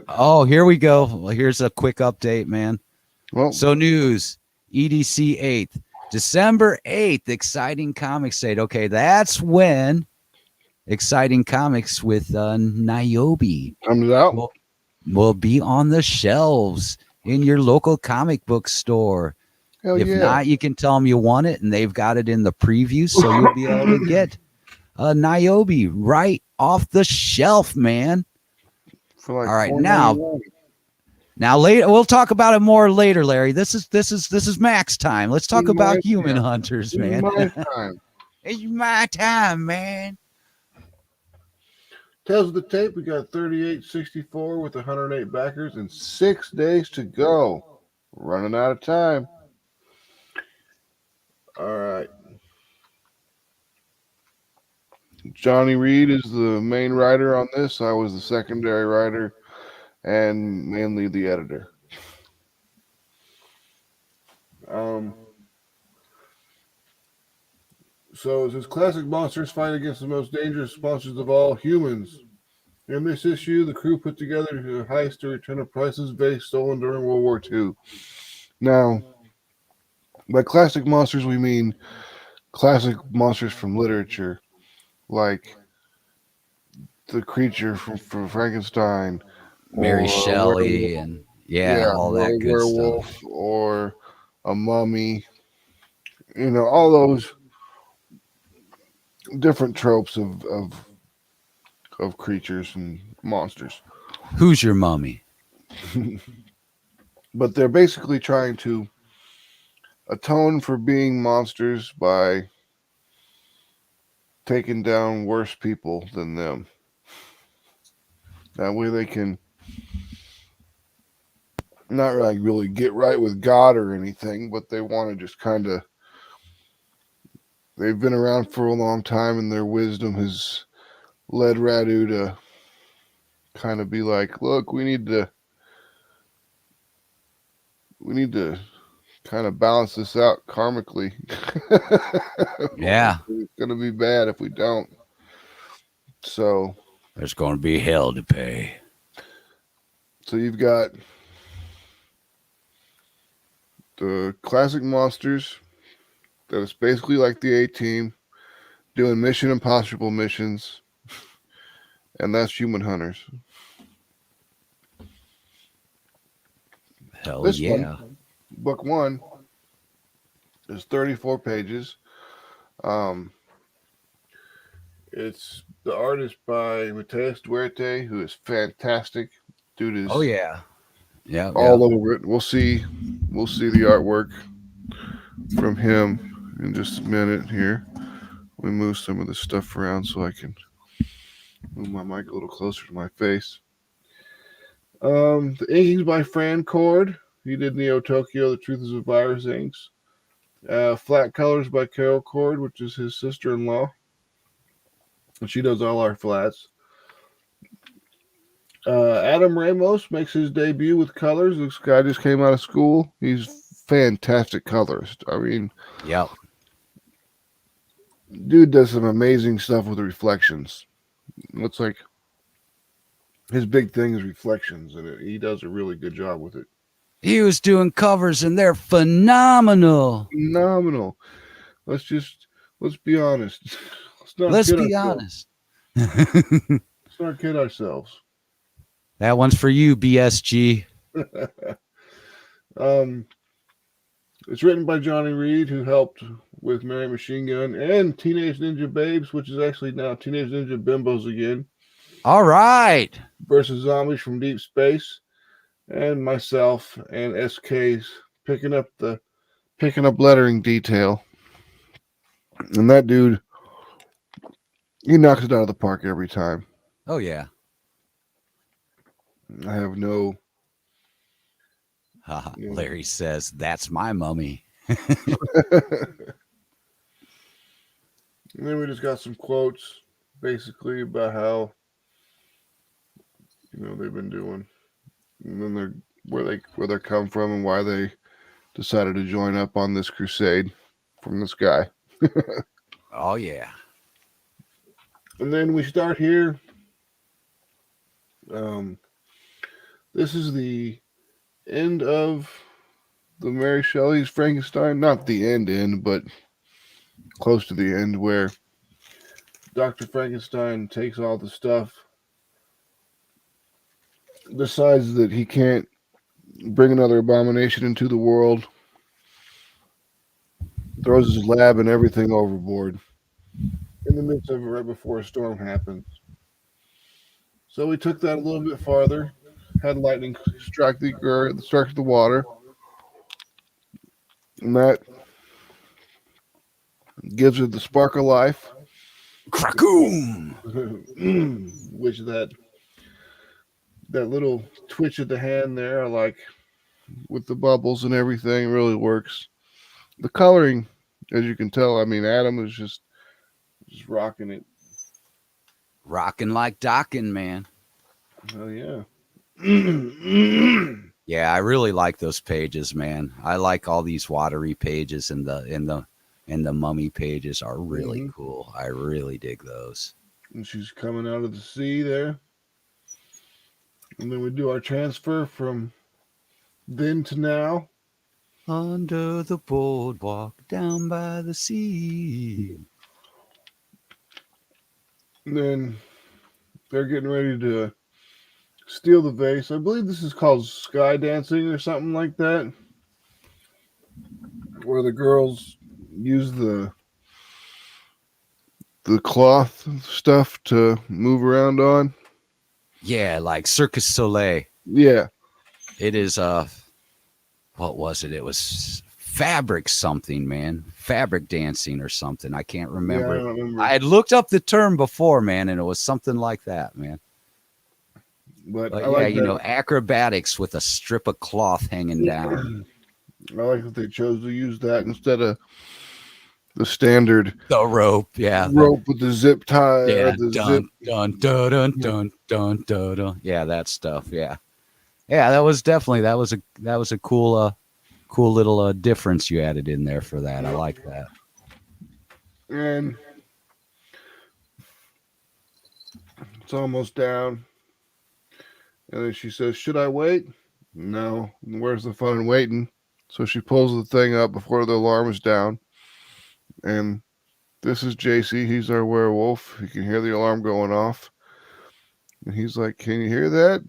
Oh, here we go. Well, here's a quick update, man. well, So news, EDC 8th, December 8th, Exciting Comics Date. Okay, that's when Exciting Comics with Niobe comes out. will be on the shelves in your local comic book store. Hell If not, you can tell them you want it, and they've got it in the preview, so you'll be able to get Niobe right off the shelf, man. For like all right, $4.99. now later we'll talk about it more later, Larry. This is Max time. Let's talk about human hunters, man. My time. It's my time, man. Tales of the Tape, we got 3864 with 108 backers and 6 days to go. Running out of time. All right. Johnny Reed is the main writer on this. I was the secondary writer and mainly the editor. So it says classic monsters fight against the most dangerous monsters of all, humans. In this issue, the crew put together a heist to return a priceless vase stolen during World War II. Now, by classic monsters, we mean classic monsters from literature, like the creature from Frankenstein, Mary or a werewolf, Shelley and yeah, yeah, all or that a good stuff. werewolf, or a mummy. All those different tropes of creatures and monsters. Who's your mummy? But they're basically trying to atone for being monsters by taking down worse people than them. That way they can not really get right with God or anything, but they want to just kind of. They've been around for a long time, and their wisdom has led Radu to kind of be like, look, we need to kind of balance this out karmically. Yeah, It's going to be bad if we don't. So there's going to be hell to pay. So you've got the classic monsters that is basically like the A-Team doing Mission Impossible missions, and that's Human Hunters. Hell This yeah. one, book one, is 34 pages. It's the artist by Mateus Duarte, who is fantastic. Dude is Oh yeah. Yeah. all over it. We'll see the artwork from him in just a minute here. Let me move some of this stuff around so I can move my mic a little closer to my face. The inking's by Fran Cord. He did Neo Tokyo, The Truth is a Virus inks. Flat colors by Carol Cord, which is his sister-in-law. And she does all our flats. Adam Ramos makes his debut with colors. This guy just came out of school. He's fantastic colorist. I mean, yep. Dude does some amazing stuff with reflections. Looks like his big thing is reflections, and he does a really good job with it. He was doing covers, and they're phenomenal. Phenomenal. Let's be honest. Let's be honest. Let's not kid ourselves. That one's for you, BSG. It's written by Johnny Reed, who helped with Mary Machine Gun and Teenage Ninja Babes, which is actually now Teenage Ninja Bimbos again. All right. Versus Zombies from Deep Space, and myself and SK's picking up lettering detail. And that dude, he knocks it out of the park every time. Oh yeah. I have no. Larry says, that's my mummy. And then we just got some quotes basically about how they've been doing, and then they're where they come from and why they decided to join up on this crusade from this guy. Oh yeah. And then we start here. This is the end of the Mary Shelley's Frankenstein. Not the end, but close to the end, where Dr. Frankenstein takes all the stuff, decides that he can't bring another abomination into the world, throws his lab and everything overboard in the midst of it right before a storm happens. So we took that a little bit farther, had lightning strike the water, and that gives it the spark of life. Krakoom! Which that little twitch of the hand there, I like, with the bubbles and everything, really works. The coloring, as you can tell, I mean, Adam is just rocking it. Rocking like docking, man. Oh yeah. Yeah, I really like those pages, man. I like all these watery pages in the And the mummy pages are really Mm-hmm. cool. I really dig those. And she's coming out of the sea there. And then we do our transfer from then to now. Under the boardwalk, down by the sea. And then they're getting ready to steal the vase. I believe this is called sky dancing or something like that, where the girls use the cloth stuff to move around on. Yeah, like Circus Soleil. Yeah, It is what was it? It was fabric something, man. Fabric dancing or something. I can't yeah, I remember. don't I remember, had looked up the term before, man, and it was something like that, man. but I But yeah, like that. acrobatics with a strip of cloth hanging down. I like that they chose to use that instead of the standard The rope, yeah, rope with the zip tie or yeah, the zip. dun dun dun dun dun dun dun dun. Yeah, that stuff. Yeah, yeah, that was definitely that was a cool little difference you added in there for that. I like that. And it's almost down. And then she says, "Should I wait?" No. Where's the fun in waiting? So she pulls the thing up before the alarm is down. And this is JC. He's our werewolf. He can hear the alarm going off. And he's like, "Can you hear that?"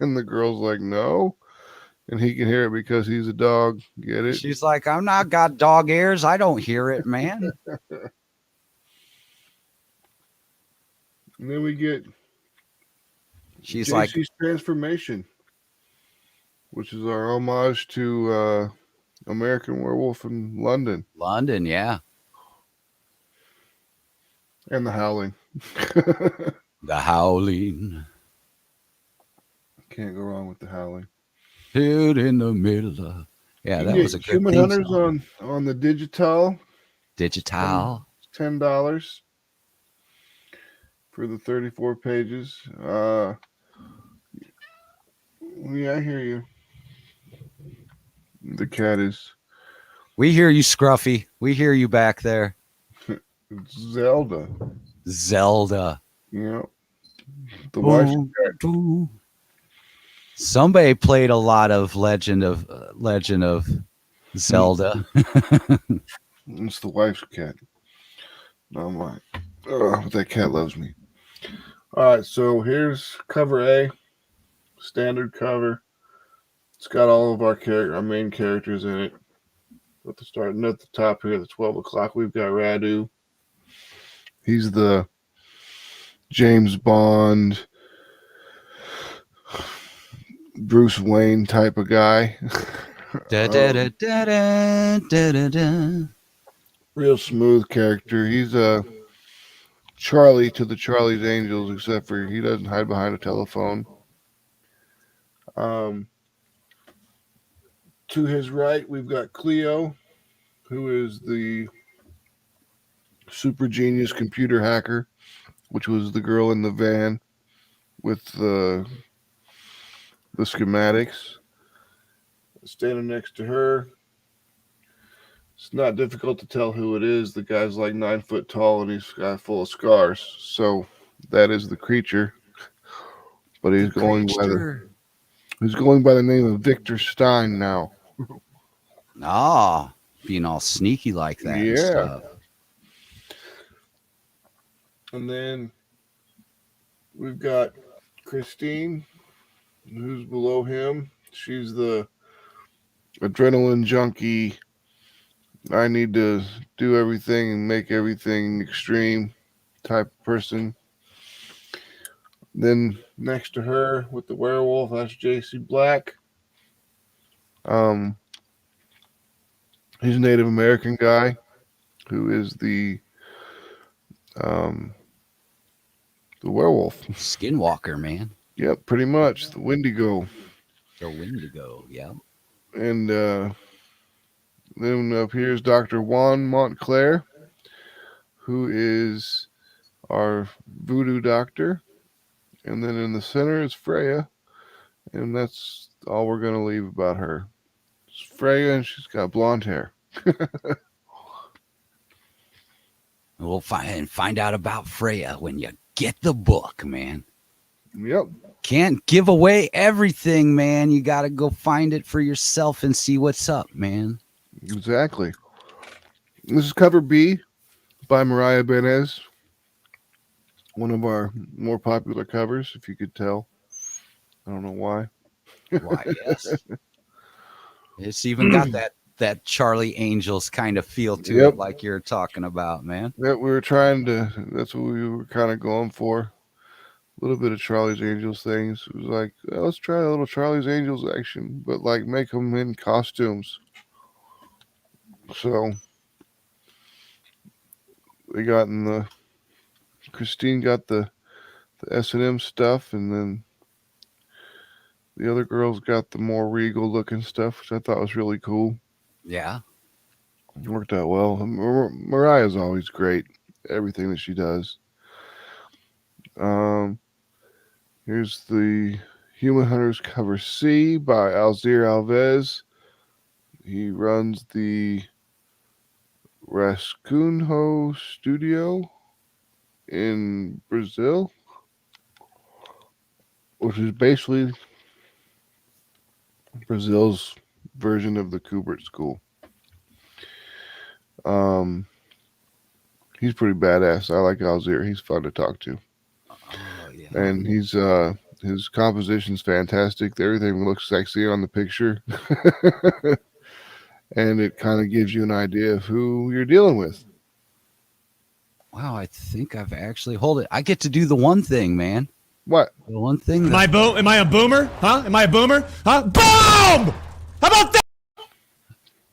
And the girl's like, "No." And he can hear it because he's a dog. Get it? She's like, I'm not got dog ears. I don't hear it, man. And then we get She's like, JC's transformation, which is our homage to American Werewolf in London London, yeah. and The Howling. The Howling. Can't go wrong with The Howling. Hid in the middle of. Yeah, You that can was a get good Human theme Hunters song. on the digital. Digital. $10 for the 34 pages. Yeah, I hear you. The cat is We hear you, Scruffy. We hear you back there. Zelda. Zelda. You know, the wife's Ooh, ooh. Somebody played a lot of Legend of Zelda. it's the wife's cat. No, mine. Oh, that cat loves me. All right, so here's cover A, standard cover. It's got all of our main characters in it. At the start and at the top here, at the 12 o'clock, we've got Radu. He's the James Bond, Bruce Wayne type of guy. Da, da, da, da, da, da, da, da. Real smooth character. He's a Charlie to the Charlie's Angels, except for he doesn't hide behind a telephone. Um, to his right, we've got Cleo, who is the super genius computer hacker, which was the girl in the van with the schematics. Standing next to her, it's not difficult to tell who it is. The guy's like 9 foot tall and he's got full of scars. So that is the creature. But he's going by the name of Victor Stein now. Ah, being all sneaky like that and Yeah. stuff. And then we've got Christine, who's below him. She's the adrenaline junkie. I need to do everything and make everything extreme type of person. Then next to her with the werewolf, that's JC Black. He's a Native American guy who is um the werewolf. Skinwalker, man. Yep, pretty much the Wendigo. The Wendigo, yeah. And then up here is Dr. Juan Montclair, who is our voodoo doctor. And then in the center is Freya, and that's all we're going to leave about her. It's Freya, and she's got blonde hair. We'll find out about Freya when you get the book, man. Yep. Can't give away everything, man. You got to go find it for yourself and see what's up, man. Exactly. This is cover B by Mariah Benez. One of our more popular covers, if you could tell. I don't know why. Why, yes. It's even got that Charlie Angels kind of feel to Yep. it, like you're talking about, man. Yeah, we were trying to. That's what we were kind of going for. A little bit of Charlie's Angels things. It was like, let's try a little Charlie's Angels action, but like make them in costumes. So we got in the. Christine got the S&M stuff, and then the other girls got the more regal looking stuff, which I thought was really cool. Yeah. It worked out well. Mariah's always great. Everything that she does. Here's the Human Hunters cover C by Alzir Alves. He runs the Rascunho studio in Brazil, which is basically Brazil's version of the Kubert School. He's pretty badass. I like Alzir. He's fun to talk to. Oh, yeah. And he's his composition's fantastic. Everything looks sexy on the picture. And it kind of gives you an idea of who you're dealing with. Wow, I think I've actually hold it. I get to do the one thing, man. What? The one thing. Am I a boomer? Huh? Am I a boomer? Huh? Boom! How about that?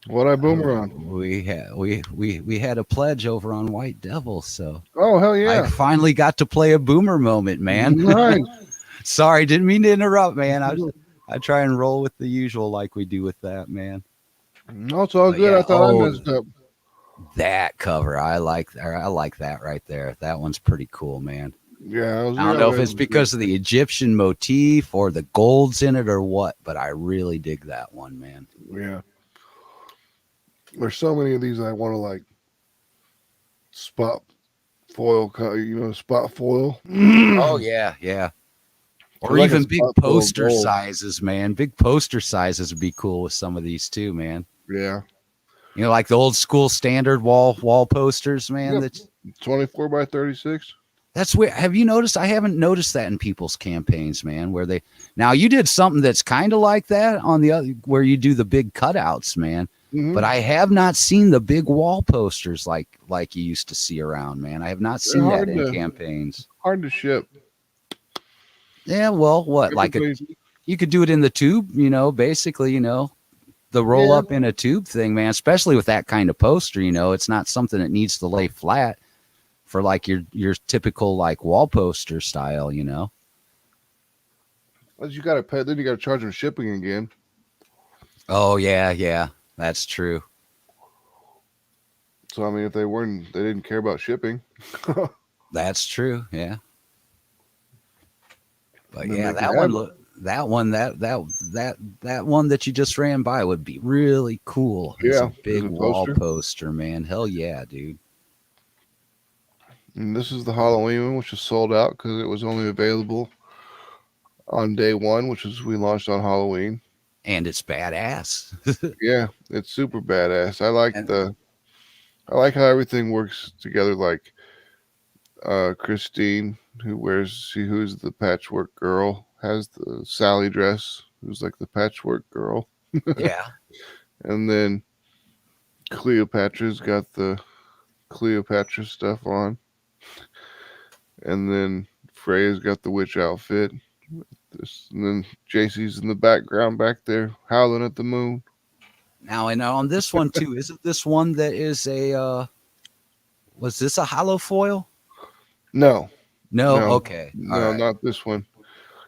What I boomer on? We had a pledge over on White Devil, so Oh hell yeah! I finally got to play a boomer moment, man. Nice. Sorry, didn't mean to interrupt, man. I try and roll with the usual like we do with that, man. No, it's all But good. yeah, I thought I messed up. That cover, I like that right there. That one's pretty cool, man. Yeah, I don't know if it's because of the Egyptian motif or the golds in it or what, but I really dig that one, man. Yeah. There's so many of these I want to like spot foil, spot foil. Oh yeah, yeah. Or like even a big spot full of poster gold. sizes, man. Big poster sizes would be cool with some of these too, man. Yeah. You know, like the old school standard wall posters, man. Yep. That's 24 by 36. That's where, have you noticed? I haven't noticed that in people's campaigns, man, where now you did something that's kind of like that on the other, where you do the big cutouts, man. Mm-hmm. But I have not seen the big wall posters like you used to see around, man. I have not seen that in campaigns. Hard to ship. Yeah, well, what? You could do it in the tube, basically, the roll up in a tube thing, man, especially with that kind of poster, it's not something that needs to lay flat for like your typical like wall poster style, Well, you got to pay, then you got to charge them shipping again. Oh yeah, that's true. So I mean, if they didn't care about shipping. That's true, yeah. But Then yeah, they that can one, that one that you just ran by would be really cool. It's a big wall poster, man. Hell yeah, dude. And this is the Halloween one, which is sold out because it was only available on day one, which is we launched on Halloween. And it's badass. Yeah, it's super badass. I like how everything works together. Like Christine, who's the patchwork girl, has the Sally dress, who's like the patchwork girl. Yeah. And then Cleopatra's got the Cleopatra stuff on. And then Freya's got the witch outfit. And then JC's in the background back there howling at the moon. Now, and on this one too, isn't this one that is was this a hollow foil? No. Okay. No, not this one.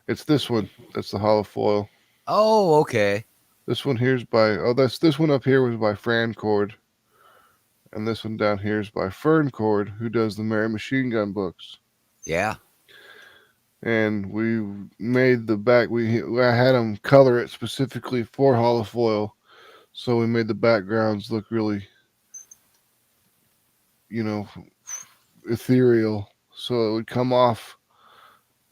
It's this one. That's the hollow foil. Oh, okay. This one here's this one up here was by Fran Cord. And this one down here is by Fern Cord, who does the Mary Machine Gun books. Yeah. And we made the back. I had them color it specifically for hollow foil, So we made the backgrounds look really, ethereal. So it would come off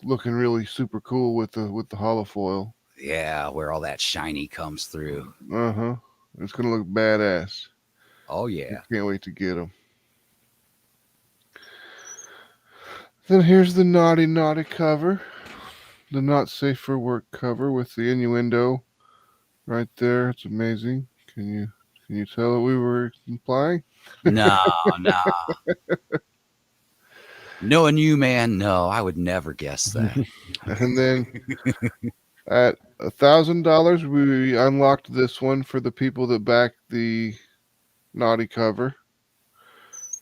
looking really super cool with the holofoil. Yeah, where all that shiny comes through. Uh-huh. It's gonna look badass. Oh I yeah. can't wait to get them. Then here's the naughty naughty cover, the not safe for work cover with the innuendo right there. It's amazing. Can you tell what we were implying? No, no. Knowing you, man, no, I would never guess that. And then at $1,000, we unlocked this one for the people that backed the naughty cover.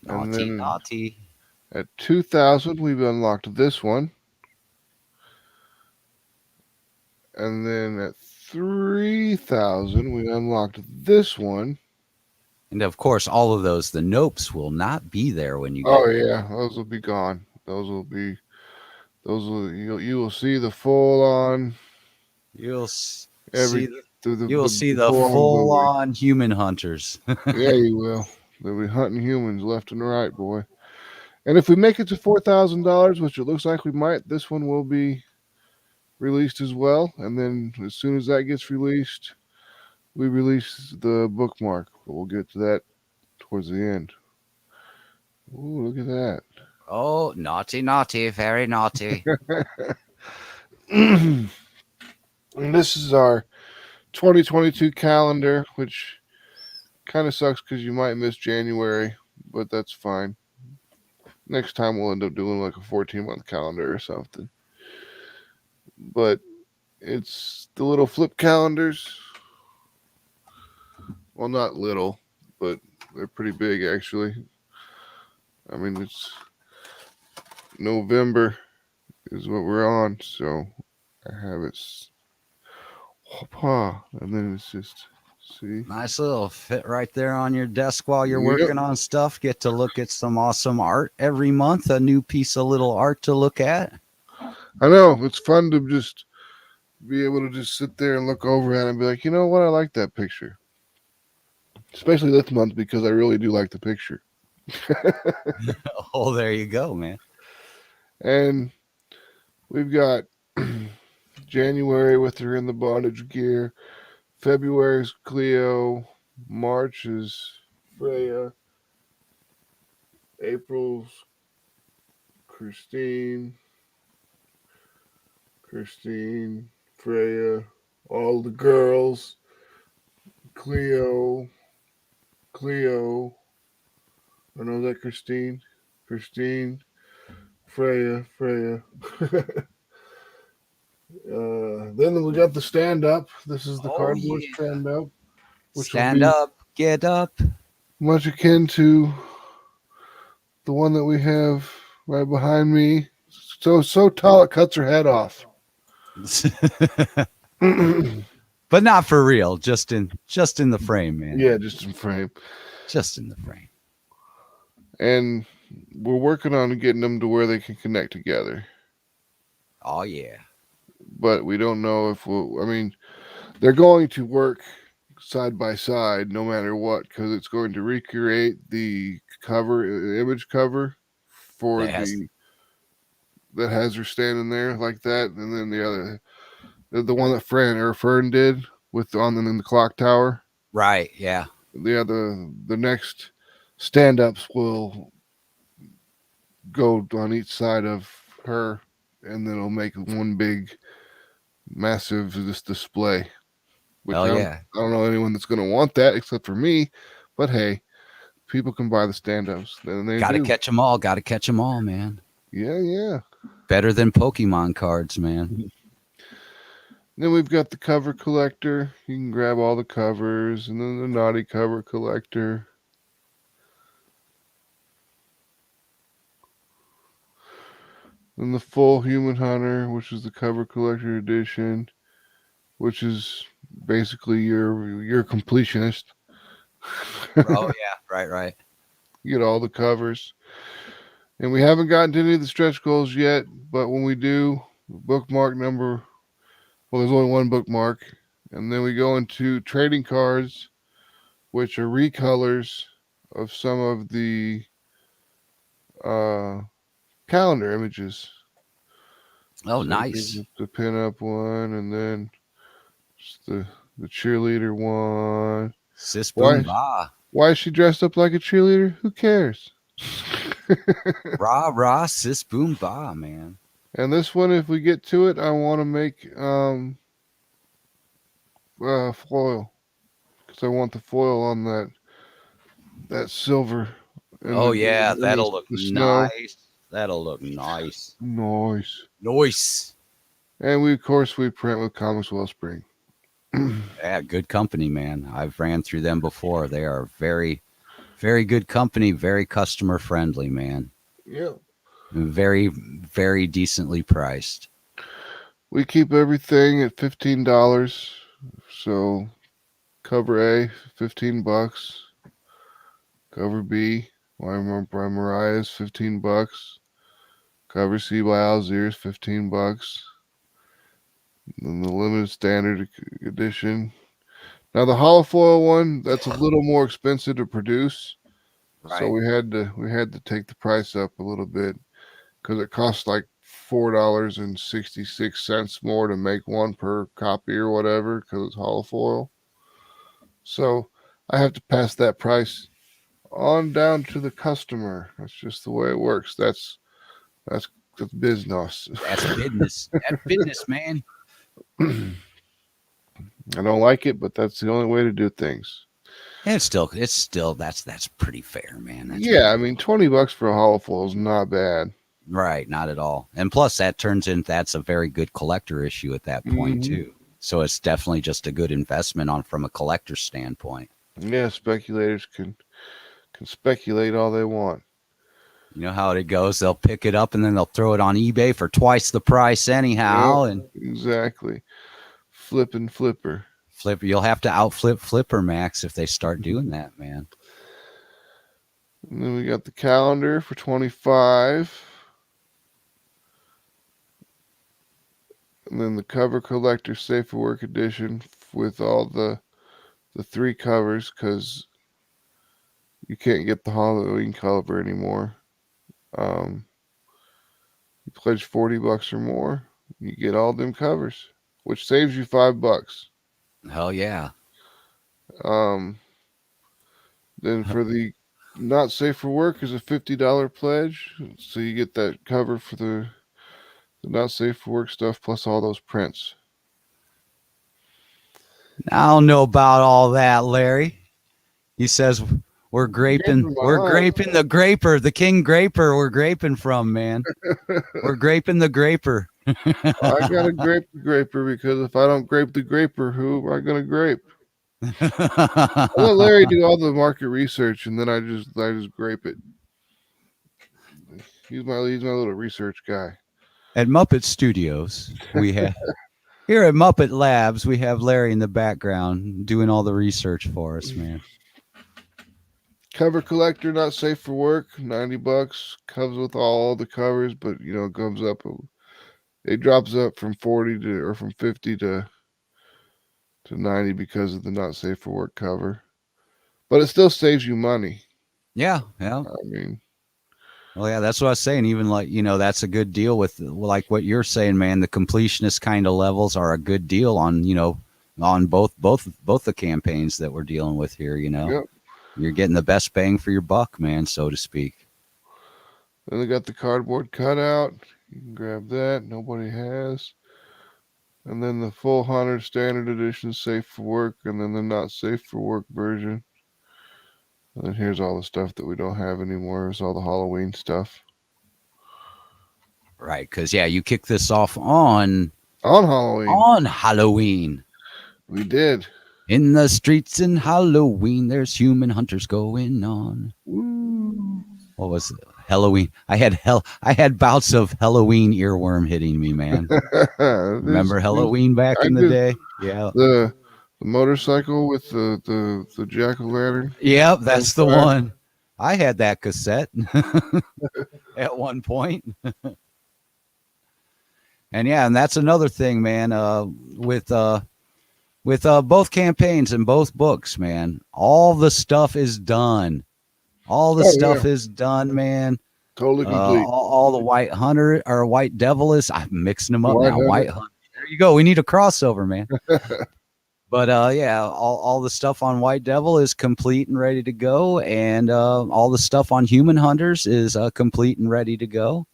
And Naughty, then naughty. at 2,000, we've unlocked this one. And then at 3,000, we unlocked this one. And of course, all of those, the nopes will not be there when you get Oh yeah, those will be gone. You will see the full on You'll every see you'll see the full on full movie. on human hunters. Yeah, you will. They'll be hunting humans left and right, boy. And if we make it to $4,000, which it looks like we might, this one will be released as well. And then as soon as that gets released, we release the bookmark. But we'll get to that towards the end. Ooh, look at that. Oh, naughty, naughty, very naughty. And this is our 2022 calendar, which kind of sucks because you might miss January, but that's fine. Next time we'll end up doing like a 14-month calendar or something. But it's the little flip calendars. Well, not little, but they're pretty big actually. I mean, it's November is what we're on, so I have it. And then it's just see. Nice little fit right there on your desk while you're Yep. working on stuff. Get to look at some awesome art every month, a new piece of little art to look at. I know it's fun to just be able to just sit there and look over at it and be like, you know what, I like that picture. Especially this month because I really do like the picture. Oh, there you go, man. And we've got January with her in the bondage gear. February's Cleo. March is Freya. April's Christine, Freya, all the girls, Cleo. I know that Christine, Freya. Then we got the stand up. This is the cardboard stand up. Stand up, get up. Much akin to the one that we have right behind me. So tall it cuts her head off. But not for real, just in the frame, man. Yeah, just in frame. Just in the frame. And we're working on getting them to where they can connect together. Oh yeah. But we don't know if they're going to work side by side no matter what, because it's going to recreate the image cover for that has her standing there like that, and then the one that Fern did with in the clock tower. Right, yeah. The next stand-ups will go on each side of her, and then it'll make one big massive display. Which I don't know anyone that's going to want that except for me, but hey, people can buy the stand-ups. Gotta catch them all, man. Yeah. Better than Pokemon cards, man. Then we've got the cover collector. You can grab all the covers, and then the naughty cover collector. Then the full Human Hunter, which is the cover collector edition, which is basically your completionist. Oh yeah, right. You get all the covers. And we haven't gotten to any of the stretch goals yet, but when we do, bookmark number, well, there's only one bookmark. And then we go into trading cards. which are recolors of some of the calendar images. Oh, So nice. the pinup one, and then just the cheerleader one. Sis Why? boom ba. Why is she dressed up like a cheerleader? Who cares? Rah rah sis boom ba, man. And this one, if we get to it, I want to make foil, because I want the foil on that silver and Oh yeah, that'll look the snow. nice. That'll look nice. Nice. Nice. And we, of course, we print with Comics Wellspring. Yeah, good company, man. I've ran through them before. They are very, very good company, very customer friendly, man. Yeah. Very, very decently priced. We keep everything at $15. So cover A, $15. Cover B, by Mariah's, $15. Cover C by Alzier's, $15. And the limited standard edition. Now the holofoil one, that's a little more expensive to produce. Right. So we had to take the price up a little bit, because it costs like $4.66 more to make one per copy or whatever, because it's holofoil. So I have to pass that price on down to the customer. That's just the way it works. That's business. That's business. That's business, man. I don't like it, but that's the only way to do things. It's still that's pretty fair, man. That's Yeah, I mean, $20 for a holofoil is not bad. right, not at all. And plus that's a very good collector issue at that point too. So it's definitely just a good investment from a collector's standpoint. Yeah, speculators can speculate all they want. You know how it goes. They'll pick it up and then they'll throw it on eBay for twice the price anyhow. Yep, and exactly. Flipping flipper. You'll have to outflip Flipper Max if they start doing that, man. And then we got the calendar for $25. And then the cover collector safe for work edition with all the 3 covers, because you can't get the Halloween cover anymore. You pledge $40 or more, you get all them covers, which saves you $5. Hell yeah. Then for the not safe for work is a $50 pledge, so you get that cover for the not safe for work stuff plus all those prints. I don't know about all that, Larry. He says we're graping the graper, the king graper we're graping from, man. We're graping the graper. I gotta grape the graper, because if I don't grape the graper, who am I gonna grape? I let Larry do all the market research, and then I just grape it. He's my little research guy. At Muppet Studios, we have here at Muppet Labs, we have Larry in the background doing all the research for us, man. Cover collector, not safe for work, $90. Comes with all the covers, but it comes up. It drops up from 40 or from 50 to 90 because of the not safe for work cover. But it still saves you money. Yeah. I mean, well, yeah, that's what I was saying. Even that's a good deal with like what you're saying, man. The completionist kind of levels are a good deal on both the campaigns that we're dealing with here. Yep. You're getting the best bang for your buck, man, so to speak. Then they got the cardboard cutout. You can grab that. Nobody has. And then the full 100 standard edition safe for work, and then the not safe for work version. And then here's all the stuff that we don't have anymore. It's all the Halloween stuff. Right, because you kicked this off on Halloween. On Halloween. We did. In the streets in Halloween, there's human hunters going on. Woo. What was it? Halloween. I had bouts of Halloween earworm hitting me, man. Remember Halloween back in the day? Yeah. The motorcycle with the jack-o'-lantern. Yep, that's the one. I had that cassette at one point. And that's another thing, man. With with both campaigns and both books, man. All the stuff is done. All the stuff is done, man. Totally complete. All the White Hunter or White Devil is. I'm mixing them up White now. Hunter. White Hunter. There you go. We need a crossover, man. But yeah, all the stuff on White Devil is complete and ready to go, and all the stuff on Human Hunters is complete and ready to go.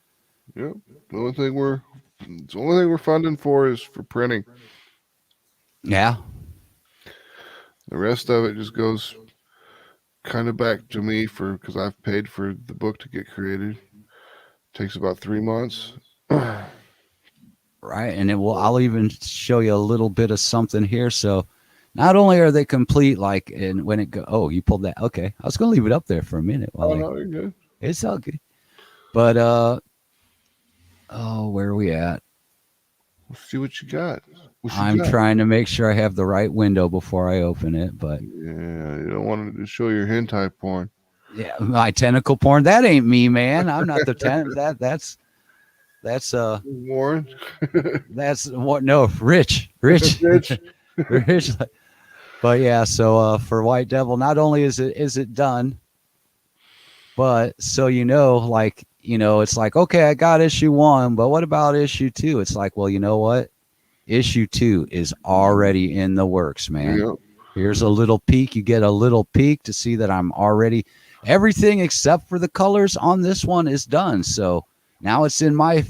Yep. The only thing we're funding for is for printing. Yeah. The rest of it just goes kind of back to me because I've paid for the book to get created. Takes about 3 months. Right, and I'll even show you a little bit of something here. So, not only are they complete, like, and when it go, oh, you pulled that. Okay, I was gonna leave it up there for a minute. No, you're good. It's all good. But where are we at? Let's see what you got. I'm trying to make sure I have the right window before I open it. But yeah, you don't want to show your hentai porn. Yeah, my tentacle porn. That ain't me, man. I'm not the That's Warren. That's what? No, Rich. Rich. But yeah, so for White Devil, not only is it done, but so like it's like, okay, I got issue 1, but what about issue 2? It's like, well, you know what? Issue 2 is already in the works, man. Yep. Here's a little peek. You get a little peek to see that I'm already everything except for the colors on this one is done. So now it's in my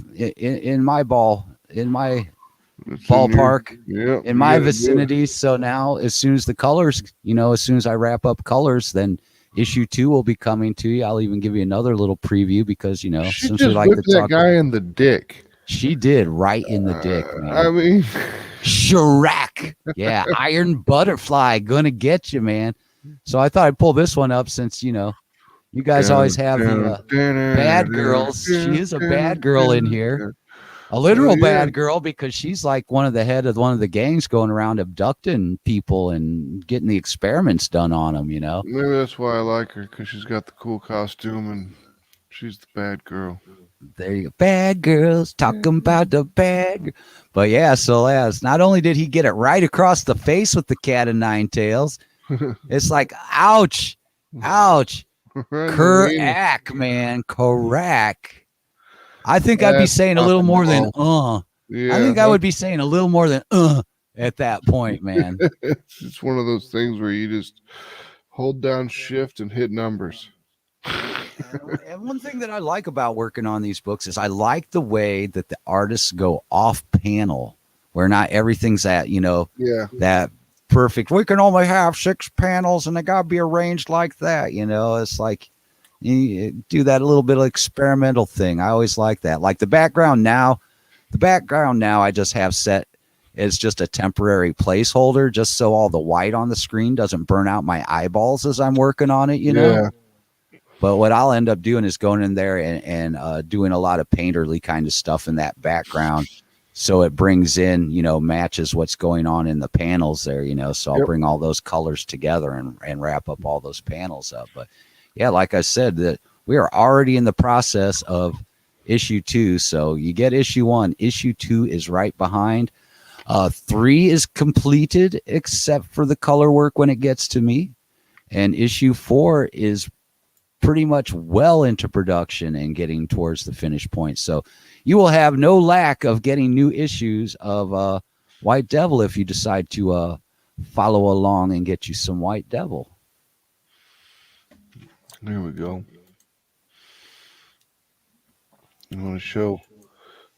ballpark, in my vicinity. So now as soon as the colors, as soon as I wrap up colors, then issue 2 will be coming to you. I'll even give you another little preview because, she since just we like to whipped that talk guy in the dick. She did right in the dick, man. I mean, Shrek. Yeah, Iron Butterfly gonna get you, man. So I thought I'd pull this one up since you guys always have the bad girls. She is a bad girl in here, a literal bad girl, because she's like one of the head of one of the gangs going around abducting people and getting the experiments done on them. Maybe that's why I like her, because she's got the cool costume and she's the bad girl. There you go. Bad girls talking about the bad. But yeah, so as not only did he get it right across the face with the cat of nine tails, it's like, ouch. Correct, man. Correct. I think I'd be saying a little more than Yeah, I think I would be saying a little more than at that point, man. It's one of those things where you just hold down shift and hit numbers. And one thing that I like about working on these books is I like the way that the artists go off panel, where not everything's at, that perfect. We can only have 6 panels and they got to be arranged like that. It's like you do that a little bit of experimental thing. I always like that. Like the background now I just have set as just a temporary placeholder, just so all the white on the screen doesn't burn out my eyeballs as I'm working on it, Yeah. But what I'll end up doing is going in there and doing a lot of painterly kind of stuff in that background. So it brings in, matches what's going on in the panels there, so I'll bring all those colors together and wrap up all those panels up. But yeah, like I said, that we are already in the process of issue 2. So you get issue 1, issue 2 is right behind. 3 is completed except for the color work when it gets to me. And issue 4 is pretty much well into production and getting towards the finish point. So you will have no lack of getting new issues of White Devil if you decide to follow along and get you some White Devil. There we go. You want to show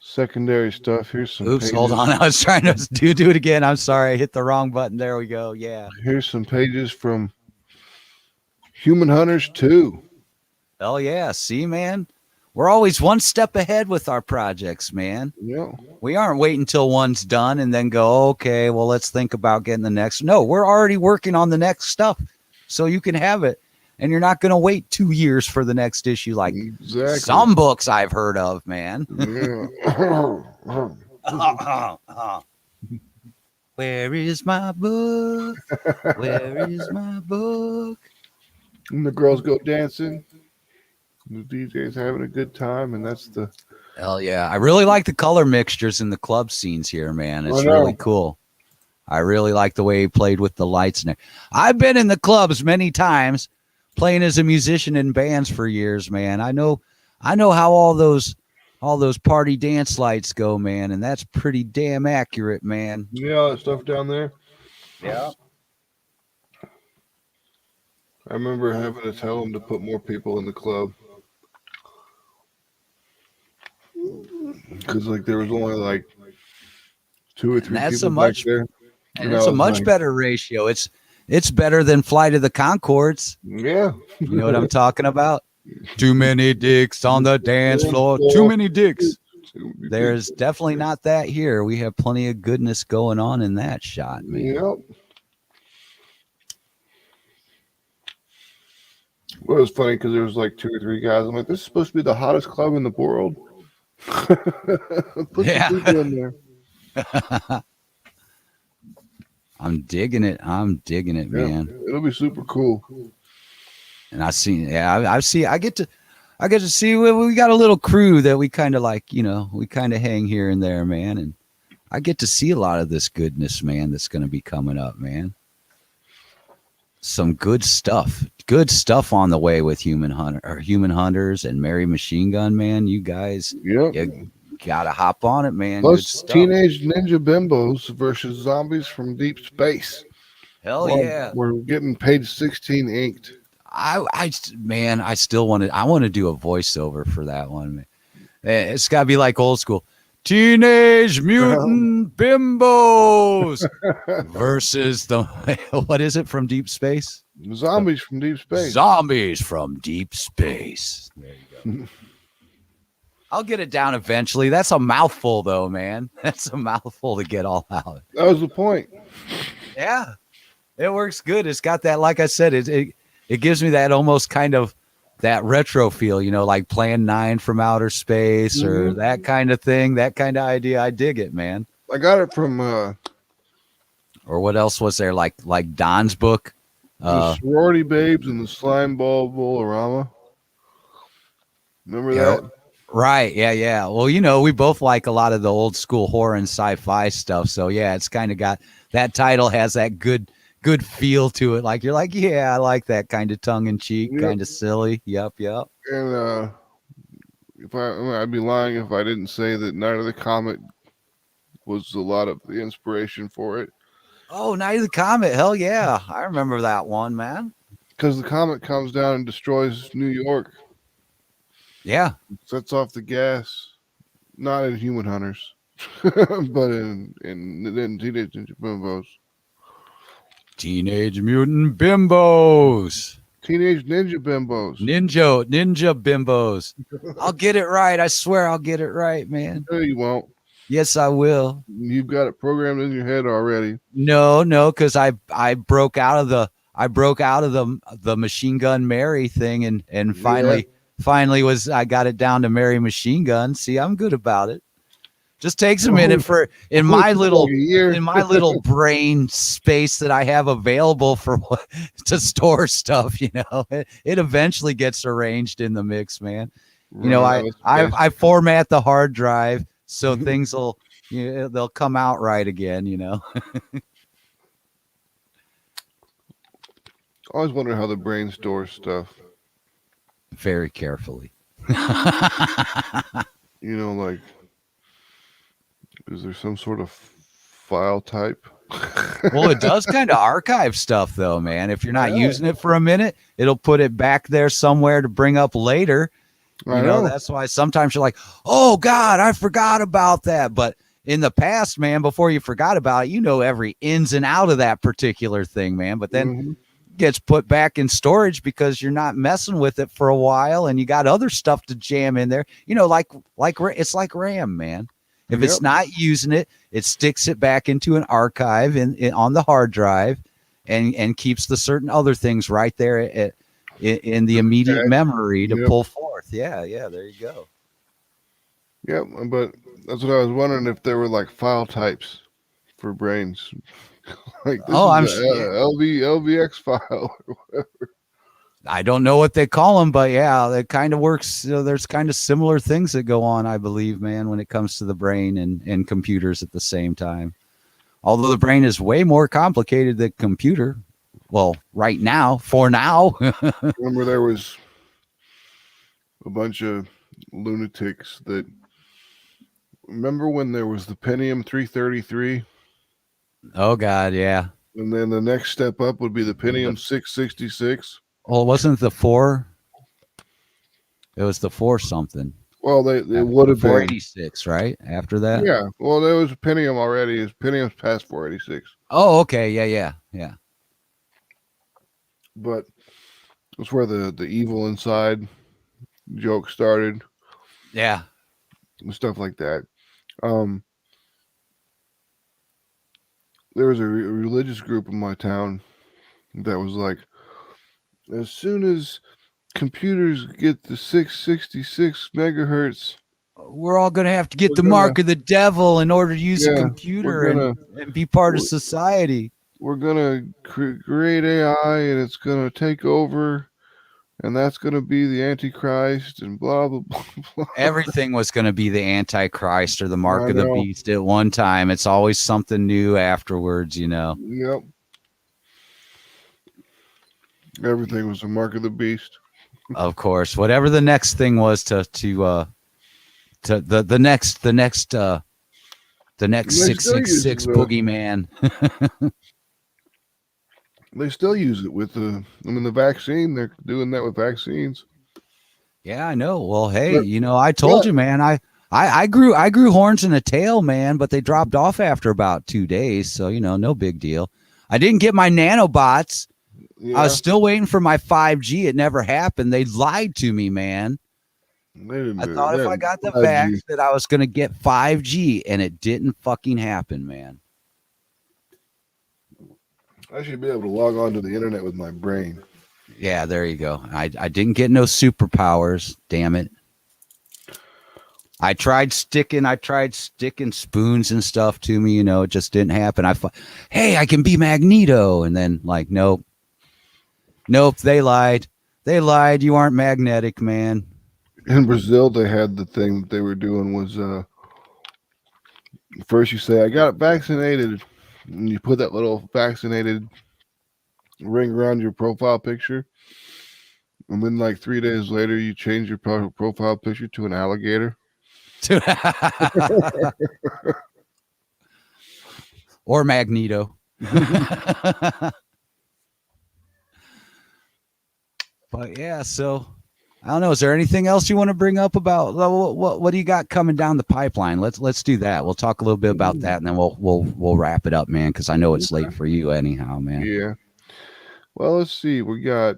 secondary stuff? Here's some Oops, pages. hold on. I was trying to do it again. I'm sorry. I hit the wrong button. There we go. Yeah. Here's some pages from Human Hunters 2. Hell yeah. See, man, we're always one step ahead with our projects, man. Yeah. We aren't waiting until one's done and then go, okay, well, let's think about getting the next. No, we're already working on the next stuff so you can have it. And you're not going to wait 2 years for the next issue like some books I've heard of, man. Yeah. Where is my book? Where is my book? And the girls go dancing. The DJ's having a good time, and that's the... Hell yeah. I really like the color mixtures in the club scenes here, man. It's really cool. I really like the way he played with the lights in there. I've been in the clubs many times playing as a musician in bands for years, man. I know how all those party dance lights go, man, and that's pretty damn accurate, man. Yeah, all that stuff down there. Yeah. I remember having to tell them to put more people in the club. Because like there was only like 2 or 3 people back there. And it's a much better ratio. It's better than Flight of the Conchords. Yeah. You know what I'm talking about? Too many dicks on the dance floor. Too many dicks. There's definitely not that here. We have plenty of goodness going on in that shot, man. Yep. Well, it was funny because there was like 2 or 3 guys. I'm like, this is supposed to be the hottest club in the world. Put Yeah. some people in there. I'm digging it, man. It'll be super cool. And I get to see we got a little crew that we kind of like, you know, we kind of hang here and there, man. And I get to see a lot of this goodness, man, that's going to be coming up, man. Some good stuff on the way with Human Hunters and Mary Machine Gun, man. You guys, you gotta hop on it, man. Plus Teenage Ninja Bimbos versus Zombies from Deep Space. Hell yeah. We're getting page 16 inked. I still want to do a voiceover for that one, man. It's got to be like old school. Teenage Mutant Bimbos versus what is it from Deep Space? Zombies from Deep Space. Zombies from Deep Space. There you go. I'll get it down eventually. That's a mouthful, though, man. That's a mouthful to get all out. That was the point. Yeah, it works good. It's got that, like I said, it gives me that almost kind of that retro feel, you know, like Plan 9 from Outer Space or that kind of thing, that kind of idea. I dig it, man. I got it from or what else was there? Like Don's book, the Sorority Babes and the Slime Ball Bolorama. Remember that? Right. Yeah. Well, you know, we both like a lot of the old school horror and sci-fi stuff. So yeah, it's kind of got that title has that good feel to it. Like you're like, yeah, I like that kind of tongue in cheek, kind of silly. Yep. And I'd be lying if I didn't say that Night of the Comet was a lot of the inspiration for it. Oh, Night of the Comet. Hell yeah. I remember that one, man. Because the comet comes down and destroys New York. Yeah. Sets off the gas. Not in Human Hunters, but in Teenage Ninja Bimbos. Teenage Mutant Bimbos. Teenage Ninja Bimbos. Ninja Bimbos. I'll get it right. I swear I'll get it right, man. No, you won't. Yes, I will. You've got it programmed in your head already. No, because I broke out of the Machine Gun Mary thing and finally I got it down to Mary Machine Gun. See, I'm good about it. Just takes a minute in my little brain space that I have available to store stuff, you know. It eventually gets arranged in the mix, man. You know, I format the hard drive so things they'll come out right again, you know. I always wonder how the brain stores stuff. Very carefully. You know, like, is there some sort of file type? Well, it does kind of archive stuff, though, man. If you're not using it for a minute, it'll put it back there somewhere to bring up later. You know, that's why sometimes you're like, oh, God, I forgot about that. But in the past, man, before you forgot about it, you know every ins and out of that particular thing, man. But then gets put back in storage because you're not messing with it for a while and you got other stuff to jam in there. You know, like it's like RAM, man. If it's not using it, it sticks it back into an archive on the hard drive and keeps the certain other things right there in the immediate memory to pull forth. Yeah, there you go. Yeah, but that's what I was wondering, if there were like file types for brains. Like this I'm LVX file or whatever. I don't know what they call them, but yeah, it kind of works. You know, there's kind of similar things that go on, I believe, man, when it comes to the brain and computers at the same time. Although the brain is way more complicated than computer. Well, right now, for now. Remember, there was a bunch of lunatics that. Remember when there was the Pentium 333? Oh God, yeah. And then the next step up would be the Pentium 666. Well, it wasn't the 4. It was the 4 something. Well, they would have been 486, right? After that. Yeah. Well, there was a Pentium already. Pentium's past 486. Oh, okay. Yeah. But that's where the evil inside joke started. Yeah. And stuff like that. There was a religious group in my town that was like, as soon as computers get the 666 megahertz, We're all gonna have to get We're the gonna- mark of the devil in order to use a Yeah, computer we're gonna- and be part of society. we're gonna create AI and it's gonna take over, and that's gonna be the Antichrist and blah blah blah blah. Everything was gonna be the Antichrist or the mark I of the know. beast at one time. It's always something new afterwards, you know. Yep. Everything was a mark of the beast. Of course, whatever the next thing was to the next They still 666 use the- boogeyman. They still use it with the vaccine. They're doing that with vaccines. Yeah, I know. Well, hey, But- you know, I told but- you, man. I grew horns and a tail, man, but they dropped off after about 2 days, so you know, no big deal. I didn't get my nanobots. Yeah, I was still waiting for my 5G. It never happened. They lied to me, man. they didn't I do thought that. if I got the 5G. vax that I was going to get 5G, and it didn't fucking happen, man. I should be able to log on to the internet with my brain. Yeah, there you go. I didn't get no superpowers. Damn it. I tried sticking spoons and stuff to me. You know, it just didn't happen. Hey, I can be Magneto, and then like, nope. They lied. You aren't magnetic, man. In Brazil, they had the thing that they were doing was first you say I got vaccinated, and you put that little vaccinated ring around your profile picture, and then like 3 days later you change your profile picture to an alligator. Or Magneto. But yeah, so I don't know. Is there anything else you want to bring up about what do you got coming down the pipeline? Let's do that. We'll talk a little bit about that, and then we'll wrap it up, man. Because I know it's late for you, anyhow, man. Yeah. Well, let's see. We got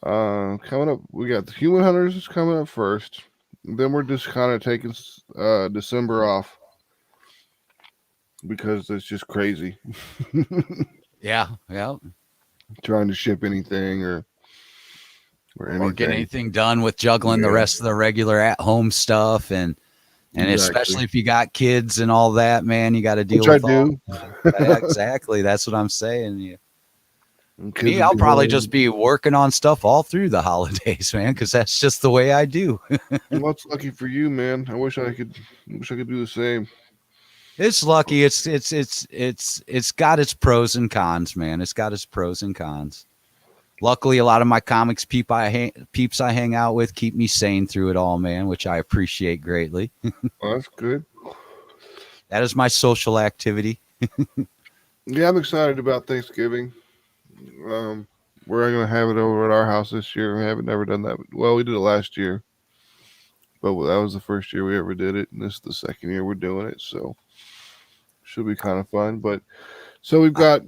coming up. We got the Human Hunters is coming up first. Then we're just kind of taking December off because it's just crazy Yeah. trying to ship anything or anything. Or get anything done with juggling the Yeah. rest of the regular at-home stuff, and Exactly. especially if you got kids and all that, man, you got to deal Which with I all. do. Yeah, exactly. That's what I'm saying. Yeah. And kids Me, will I'll be probably home. just be working on stuff all through the holidays, man, because that's just the way I do. Well, that's lucky for you, man. I wish I could do the same. It's lucky. It's got its pros and cons, man. It's got its pros and cons. Luckily, a lot of my comics peeps I hang out with keep me sane through it all, man, which I appreciate greatly. Well, that's good. That is my social activity. Yeah, I'm excited about Thanksgiving. We're going to have it over at our house this year. We haven't never done that. Well, we did it last year, but that was the first year we ever did it, and this is the second year we're doing it, so should be kind of fun. But so we've got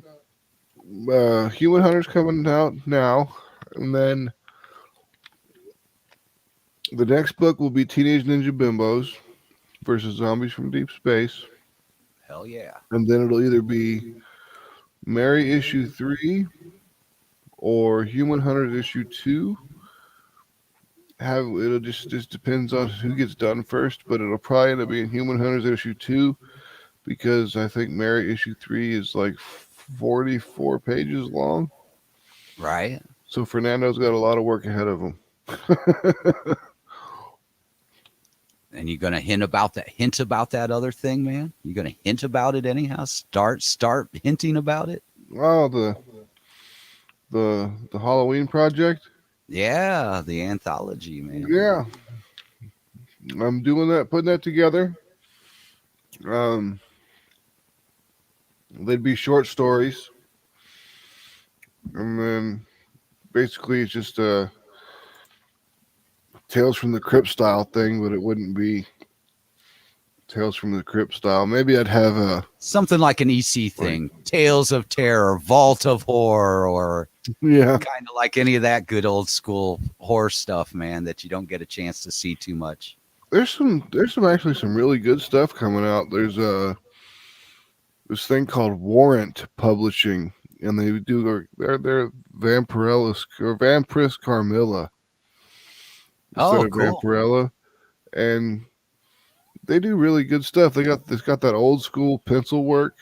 Human Hunters coming out now, and then the next book will be Teenage Ninja Bimbos versus Zombies from Deep Space, Hell yeah. and then it'll either be Mary issue 3 or Human Hunters issue 2. It'll just depends on who gets done first, but it'll probably end up being Human Hunters issue 2 because I think Mary issue 3 is like 44 pages long. Right. So Fernando's got a lot of work ahead of him. And you gonna hint about that other thing, man? You gonna hint about it anyhow? Start hinting about it. Oh, the Halloween project. Yeah, the anthology, man. Yeah, I'm doing that, putting that together. Um, they'd be short stories, and then basically it's just a Tales from the Crypt style thing, but it wouldn't be Tales from the Crypt style. Maybe I'd have a Something like an EC thing, Tales of Terror, Vault of Horror, or yeah. kind of like any of that good old school horror stuff, man, that you don't get a chance to see too much. There's some actually some really good stuff coming out. There's this thing called Warrant Publishing, and they do they're Vampirella or Vampirus Carmilla instead Oh, of cool. Vampirella, and they do really good stuff. It's got that old school pencil work,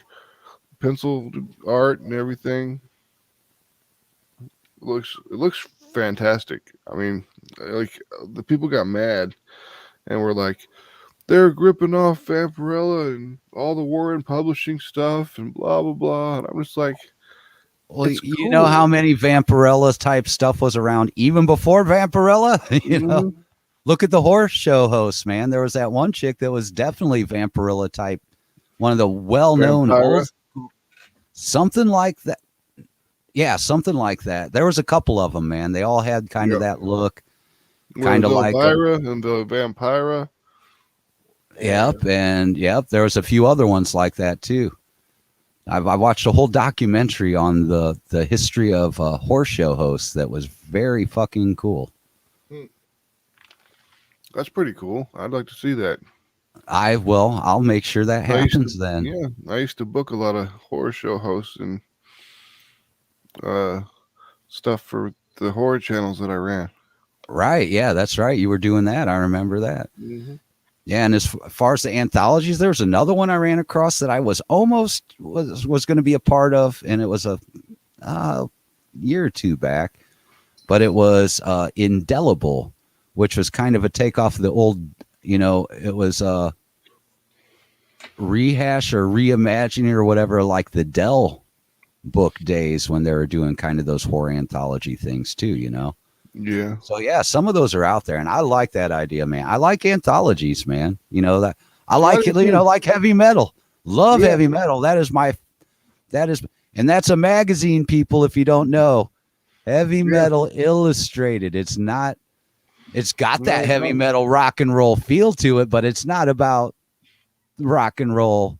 pencil art, and everything. It looks fantastic. I mean, like the people got mad and were like, they're gripping off Vampirella and all the Warren Publishing stuff and blah blah blah. And I'm just like, Well, it's you cool. know how many Vampirella type stuff was around even before Vampirella? You know, look at the horse show hosts, man. There was that one chick that was definitely Vampirella type, one of the well-known Vampira? something like that. Yeah, something like that. There was a couple of them, man. They all had kind of that look, kind of like Elvira and the Vampira. Yep, and there was a few other ones like that too. I watched a whole documentary on the history of horse show hosts that was very fucking cool. That's pretty cool. I'd like to see that. I'll make sure that happens then. Yeah, I used to book a lot of horror show hosts and stuff for the horror channels that I ran. Right, yeah, that's right. You were doing that. I remember that. Mm-hmm. Yeah, and as far as the anthologies, there was another one I ran across that I was almost was going to be a part of, and it was a year or two back, but it was Indelible, which was kind of a takeoff of the old, it was a rehash or reimagining or whatever, like the Dell book days when they were doing kind of those horror anthology things too, Yeah. So yeah, some of those are out there, and I like that idea, man. I like anthologies, man. That I like it, like heavy metal. Love heavy metal. And that's a magazine, people, if you don't know. Heavy Metal Illustrated. It's got that heavy metal rock and roll feel to it, but it's not about rock and roll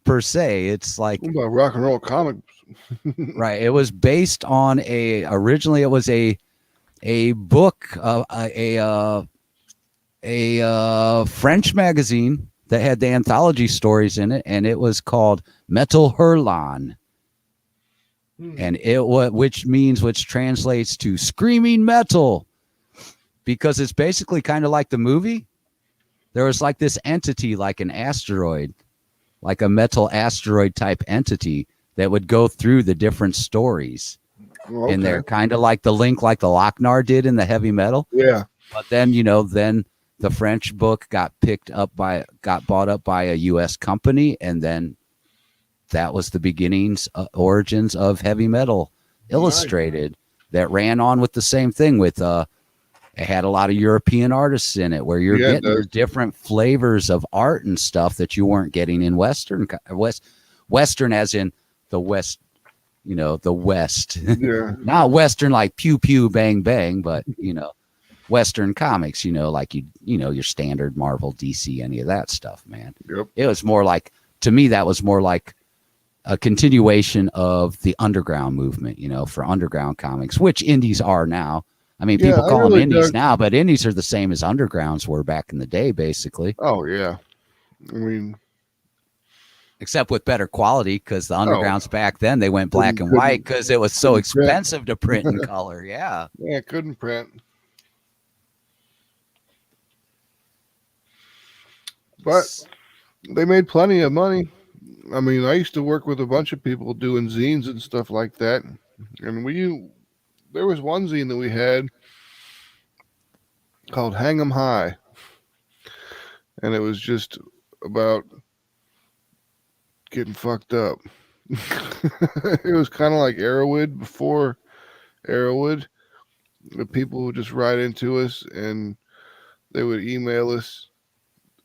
per se. It's like about rock and roll comics. Right. It was based on originally it was a book, a French magazine that had the anthology stories in it, and it was called Metal Hurlan. And which translates to screaming metal, because it's basically kind of like the movie. There was like this entity, like an asteroid, like a metal asteroid type entity that would go through the different stories. Okay. And they're kind of like the link, like the Lochnar did in the heavy metal. Yeah. But then, then the French book got bought up by a U.S. company, and then that was the beginnings, origins of Heavy Metal Illustrated. That ran on with the same thing with it had a lot of European artists in it, where you're getting your different flavors of art and stuff that you weren't getting in Western as in the West, the West. Yeah. Not Western like pew pew bang bang, but Western comics, like your standard Marvel, DC, any of that stuff, man. Yep. It was more like, to me, that was more like a continuation of the underground movement, for underground comics, which indies are now. I mean, people call them indies now, but indies are the same as undergrounds were back in the day, basically. Oh, yeah. I mean, except with better quality, because the undergrounds back then, they went black and white because it was so expensive to print in color. Yeah. Yeah, couldn't print. But they made plenty of money. I mean, I used to work with a bunch of people doing zines and stuff like that. And there was one zine that we had called Hang 'em High. and it was just about getting fucked up. It was kind of like Arrowwood before Arrowwood. The people would just write into us and they would email us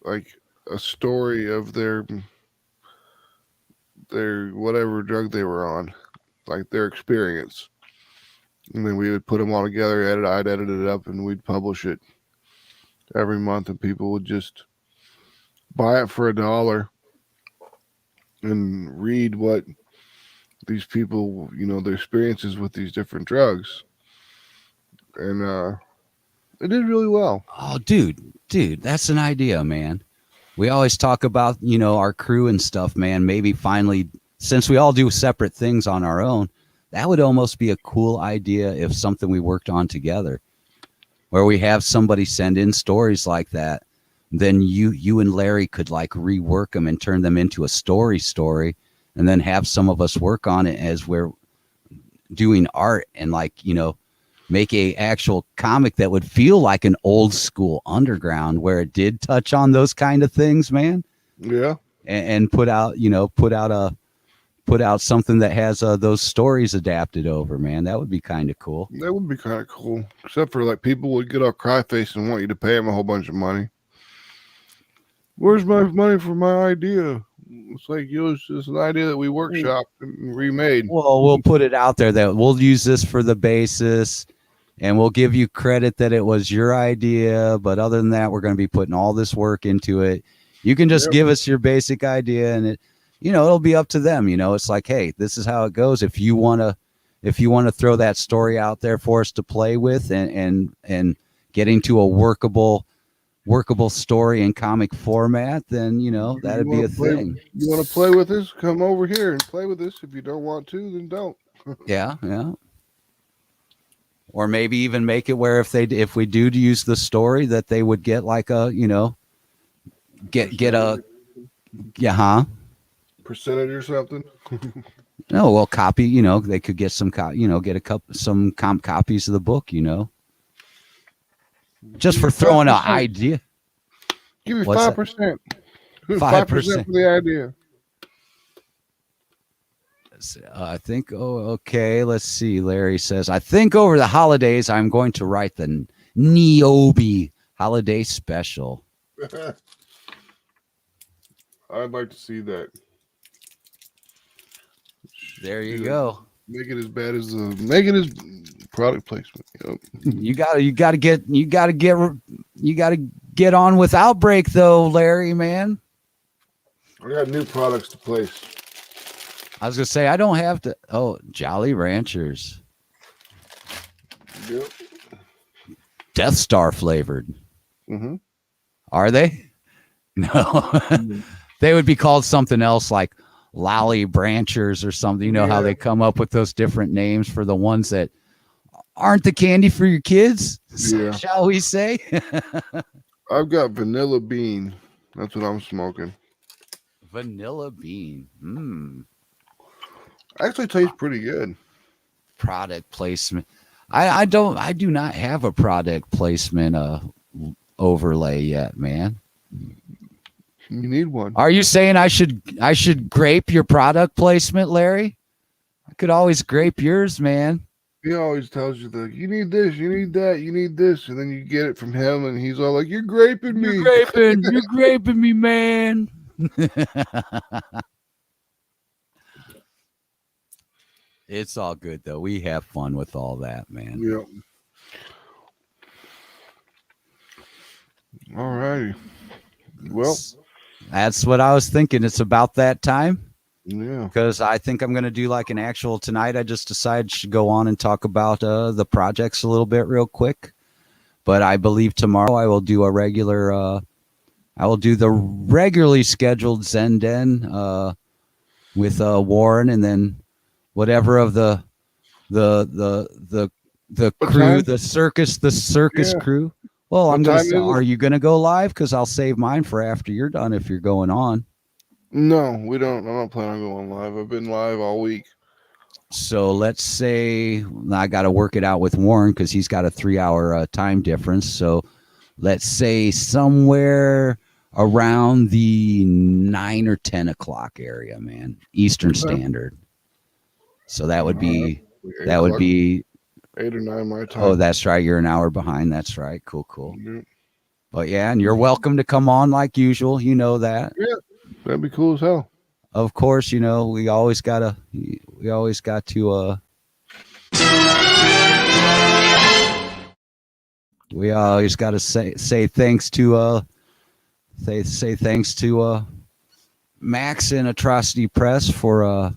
like a story of their whatever drug they were on, like their experience. And then we would put them all together, I'd edit it up, and we'd publish it every month, and people would just buy it for $1 and read what these people, their experiences with these different drugs. And it did really well. Oh, dude, that's an idea, man. We always talk about, our crew and stuff, man. Maybe finally, since we all do separate things on our own, that would almost be a cool idea if something we worked on together, where we have somebody send in stories like that. Then you and Larry could like rework them and turn them into a story, and then have some of us work on it as we're doing art and like, make a actual comic that would feel like an old school Underground where it did touch on those kind of things, man. Yeah. And put out something that has those stories adapted over, man. That would be kind of cool. That would be kind of cool. Except for like people would get all cry-faced and want you to pay them a whole bunch of money. Where's my money for my idea? It's like, it's just an idea that we workshopped and remade. Well, we'll put it out there that we'll use this for the basis, and we'll give you credit that it was your idea. But other than that, we're going to be putting all this work into it. You can just give us your basic idea, and it'll be up to them. It's like, hey, this is how it goes. If you want to throw that story out there for us to play with and get into a workable story in comic format, then that'd be a thing. You want to play with us? Come over here and play with us. If you don't want to, then don't. Yeah. Or maybe even make it where if we do use the story, that they would get like a get a percentage or something. No, well, copy. They could get some some copies of the book. Just for throwing an idea. Give me 5%. 5% for the idea. I think, okay, let's see. Larry says, I think over the holidays, I'm going to write the Niobe holiday special. I'd like to see that. There you go. Make it as bad as product placement. You gotta get on with Outbreak though, Larry, man. I got new products to place. I was gonna say I don't have to. Oh, Jolly Ranchers. Yep. Death Star flavored. Mm-hmm. Are they? No. They would be called something else like Lolly Branchers or something. How they come up with those different names for the ones that aren't the candy for your kids, shall we say? I've got vanilla bean. That's what I'm smoking. Vanilla bean. Actually tastes pretty good. Product placement. I do not have a product placement overlay yet, man. You need one. Are you saying I should grape your product placement, Larry? I could always grape yours, man. He always tells you that you need this, you need that, you need this, and then you get it from him, and he's all like, "You're graping me, you're graping me, man." It's all good though. We have fun with all that, man. Yeah. All righty. Well, that's what I was thinking. It's about that time. Yeah. Because I think I'm going to do like an actual tonight. I just decided to go on and talk about the projects a little bit real quick. But I believe tomorrow I will do a regular. I will do the regularly scheduled Zenden with Warren, and then whatever of the crew, the circus crew. Well, I'm going to. Are you going to go live? Because I'll save mine for after you're done. If you're going on. No, we don't. I'm not planning on going live. I've been live all week. So let's say I got to work it out with Warren because he's got a 3-hour time difference. So let's say somewhere around the 9 or 10 o'clock area, man, Eastern Standard. So that would be 8 o'clock, 8 or 9 my time. Oh, that's right. You're an hour behind. That's right. Cool. Yeah. But yeah, and you're welcome to come on like usual. You know that. Yeah, that'd be cool as hell. Of course, we always got to we always got to say thanks to say thanks to Max and Atrocity Press for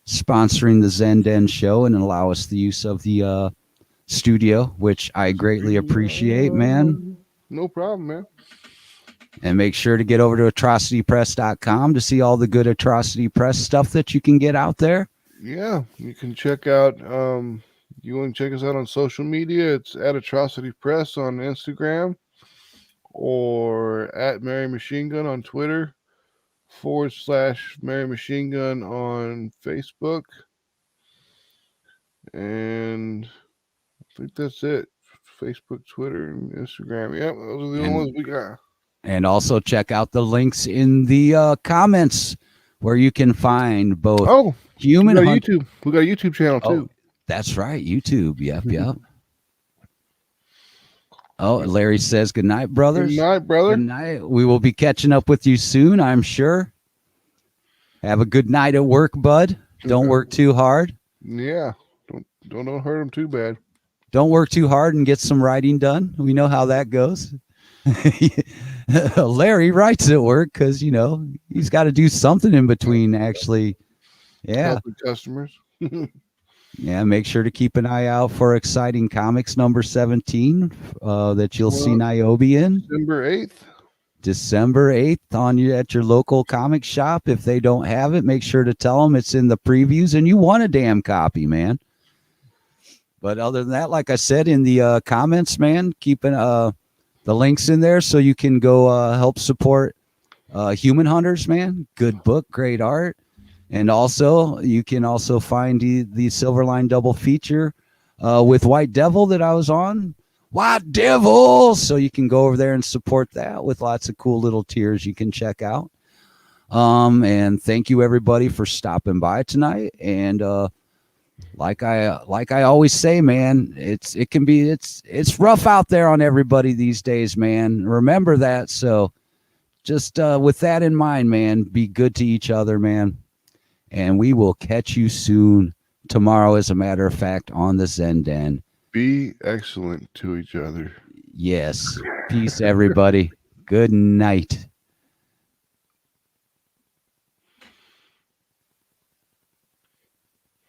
sponsoring the Zen Den show and allow us the use of the studio, which I greatly appreciate, man. No problem, man. And make sure to get over to atrocitypress.com to see all the good Atrocity Press stuff that you can get out there. Yeah, you can check out, you want to check us out on social media, it's at Atrocity Press on Instagram or at Mary Machine Gun on Twitter / Mary Machine Gun on Facebook. And I think that's it. Facebook, Twitter, and Instagram. Yep, those are the only ones we got. And also check out the links in the comments where you can find both human YouTube. We got a YouTube channel too. That's right, YouTube. Yep. Oh, Larry says good night, brothers. Good night, brother. Good night. We will be catching up with you soon, I'm sure. Have a good night at work, bud. Don't work too hard. Yeah. Don't hurt him too bad. Don't work too hard and get some writing done. We know how that goes. Larry writes at work because he's got to do something in between. Actually, helping customers. Yeah, make sure to keep an eye out for Exciting Comics number 17 that you'll see Niobe in December 8th at your local comic shop. If they don't have it, make sure to tell them it's in the previews and you want a damn copy, man. But other than that, like I said in the comments, man, keeping the links in there so you can go help support Human Hunters, man. Good book, great art. And also, you can also find the Silverline double feature with White Devil that I was on. White Devil! So you can go over there and support that with lots of cool little tiers you can check out. And thank you, everybody, for stopping by tonight. And like I always say, man, it's rough out there on everybody these days, man. Remember that. So just with that in mind, man, be good to each other, man. And we will catch you soon tomorrow, as a matter of fact, on the Zen Den. Be excellent to each other. Yes. Peace, everybody. Good night.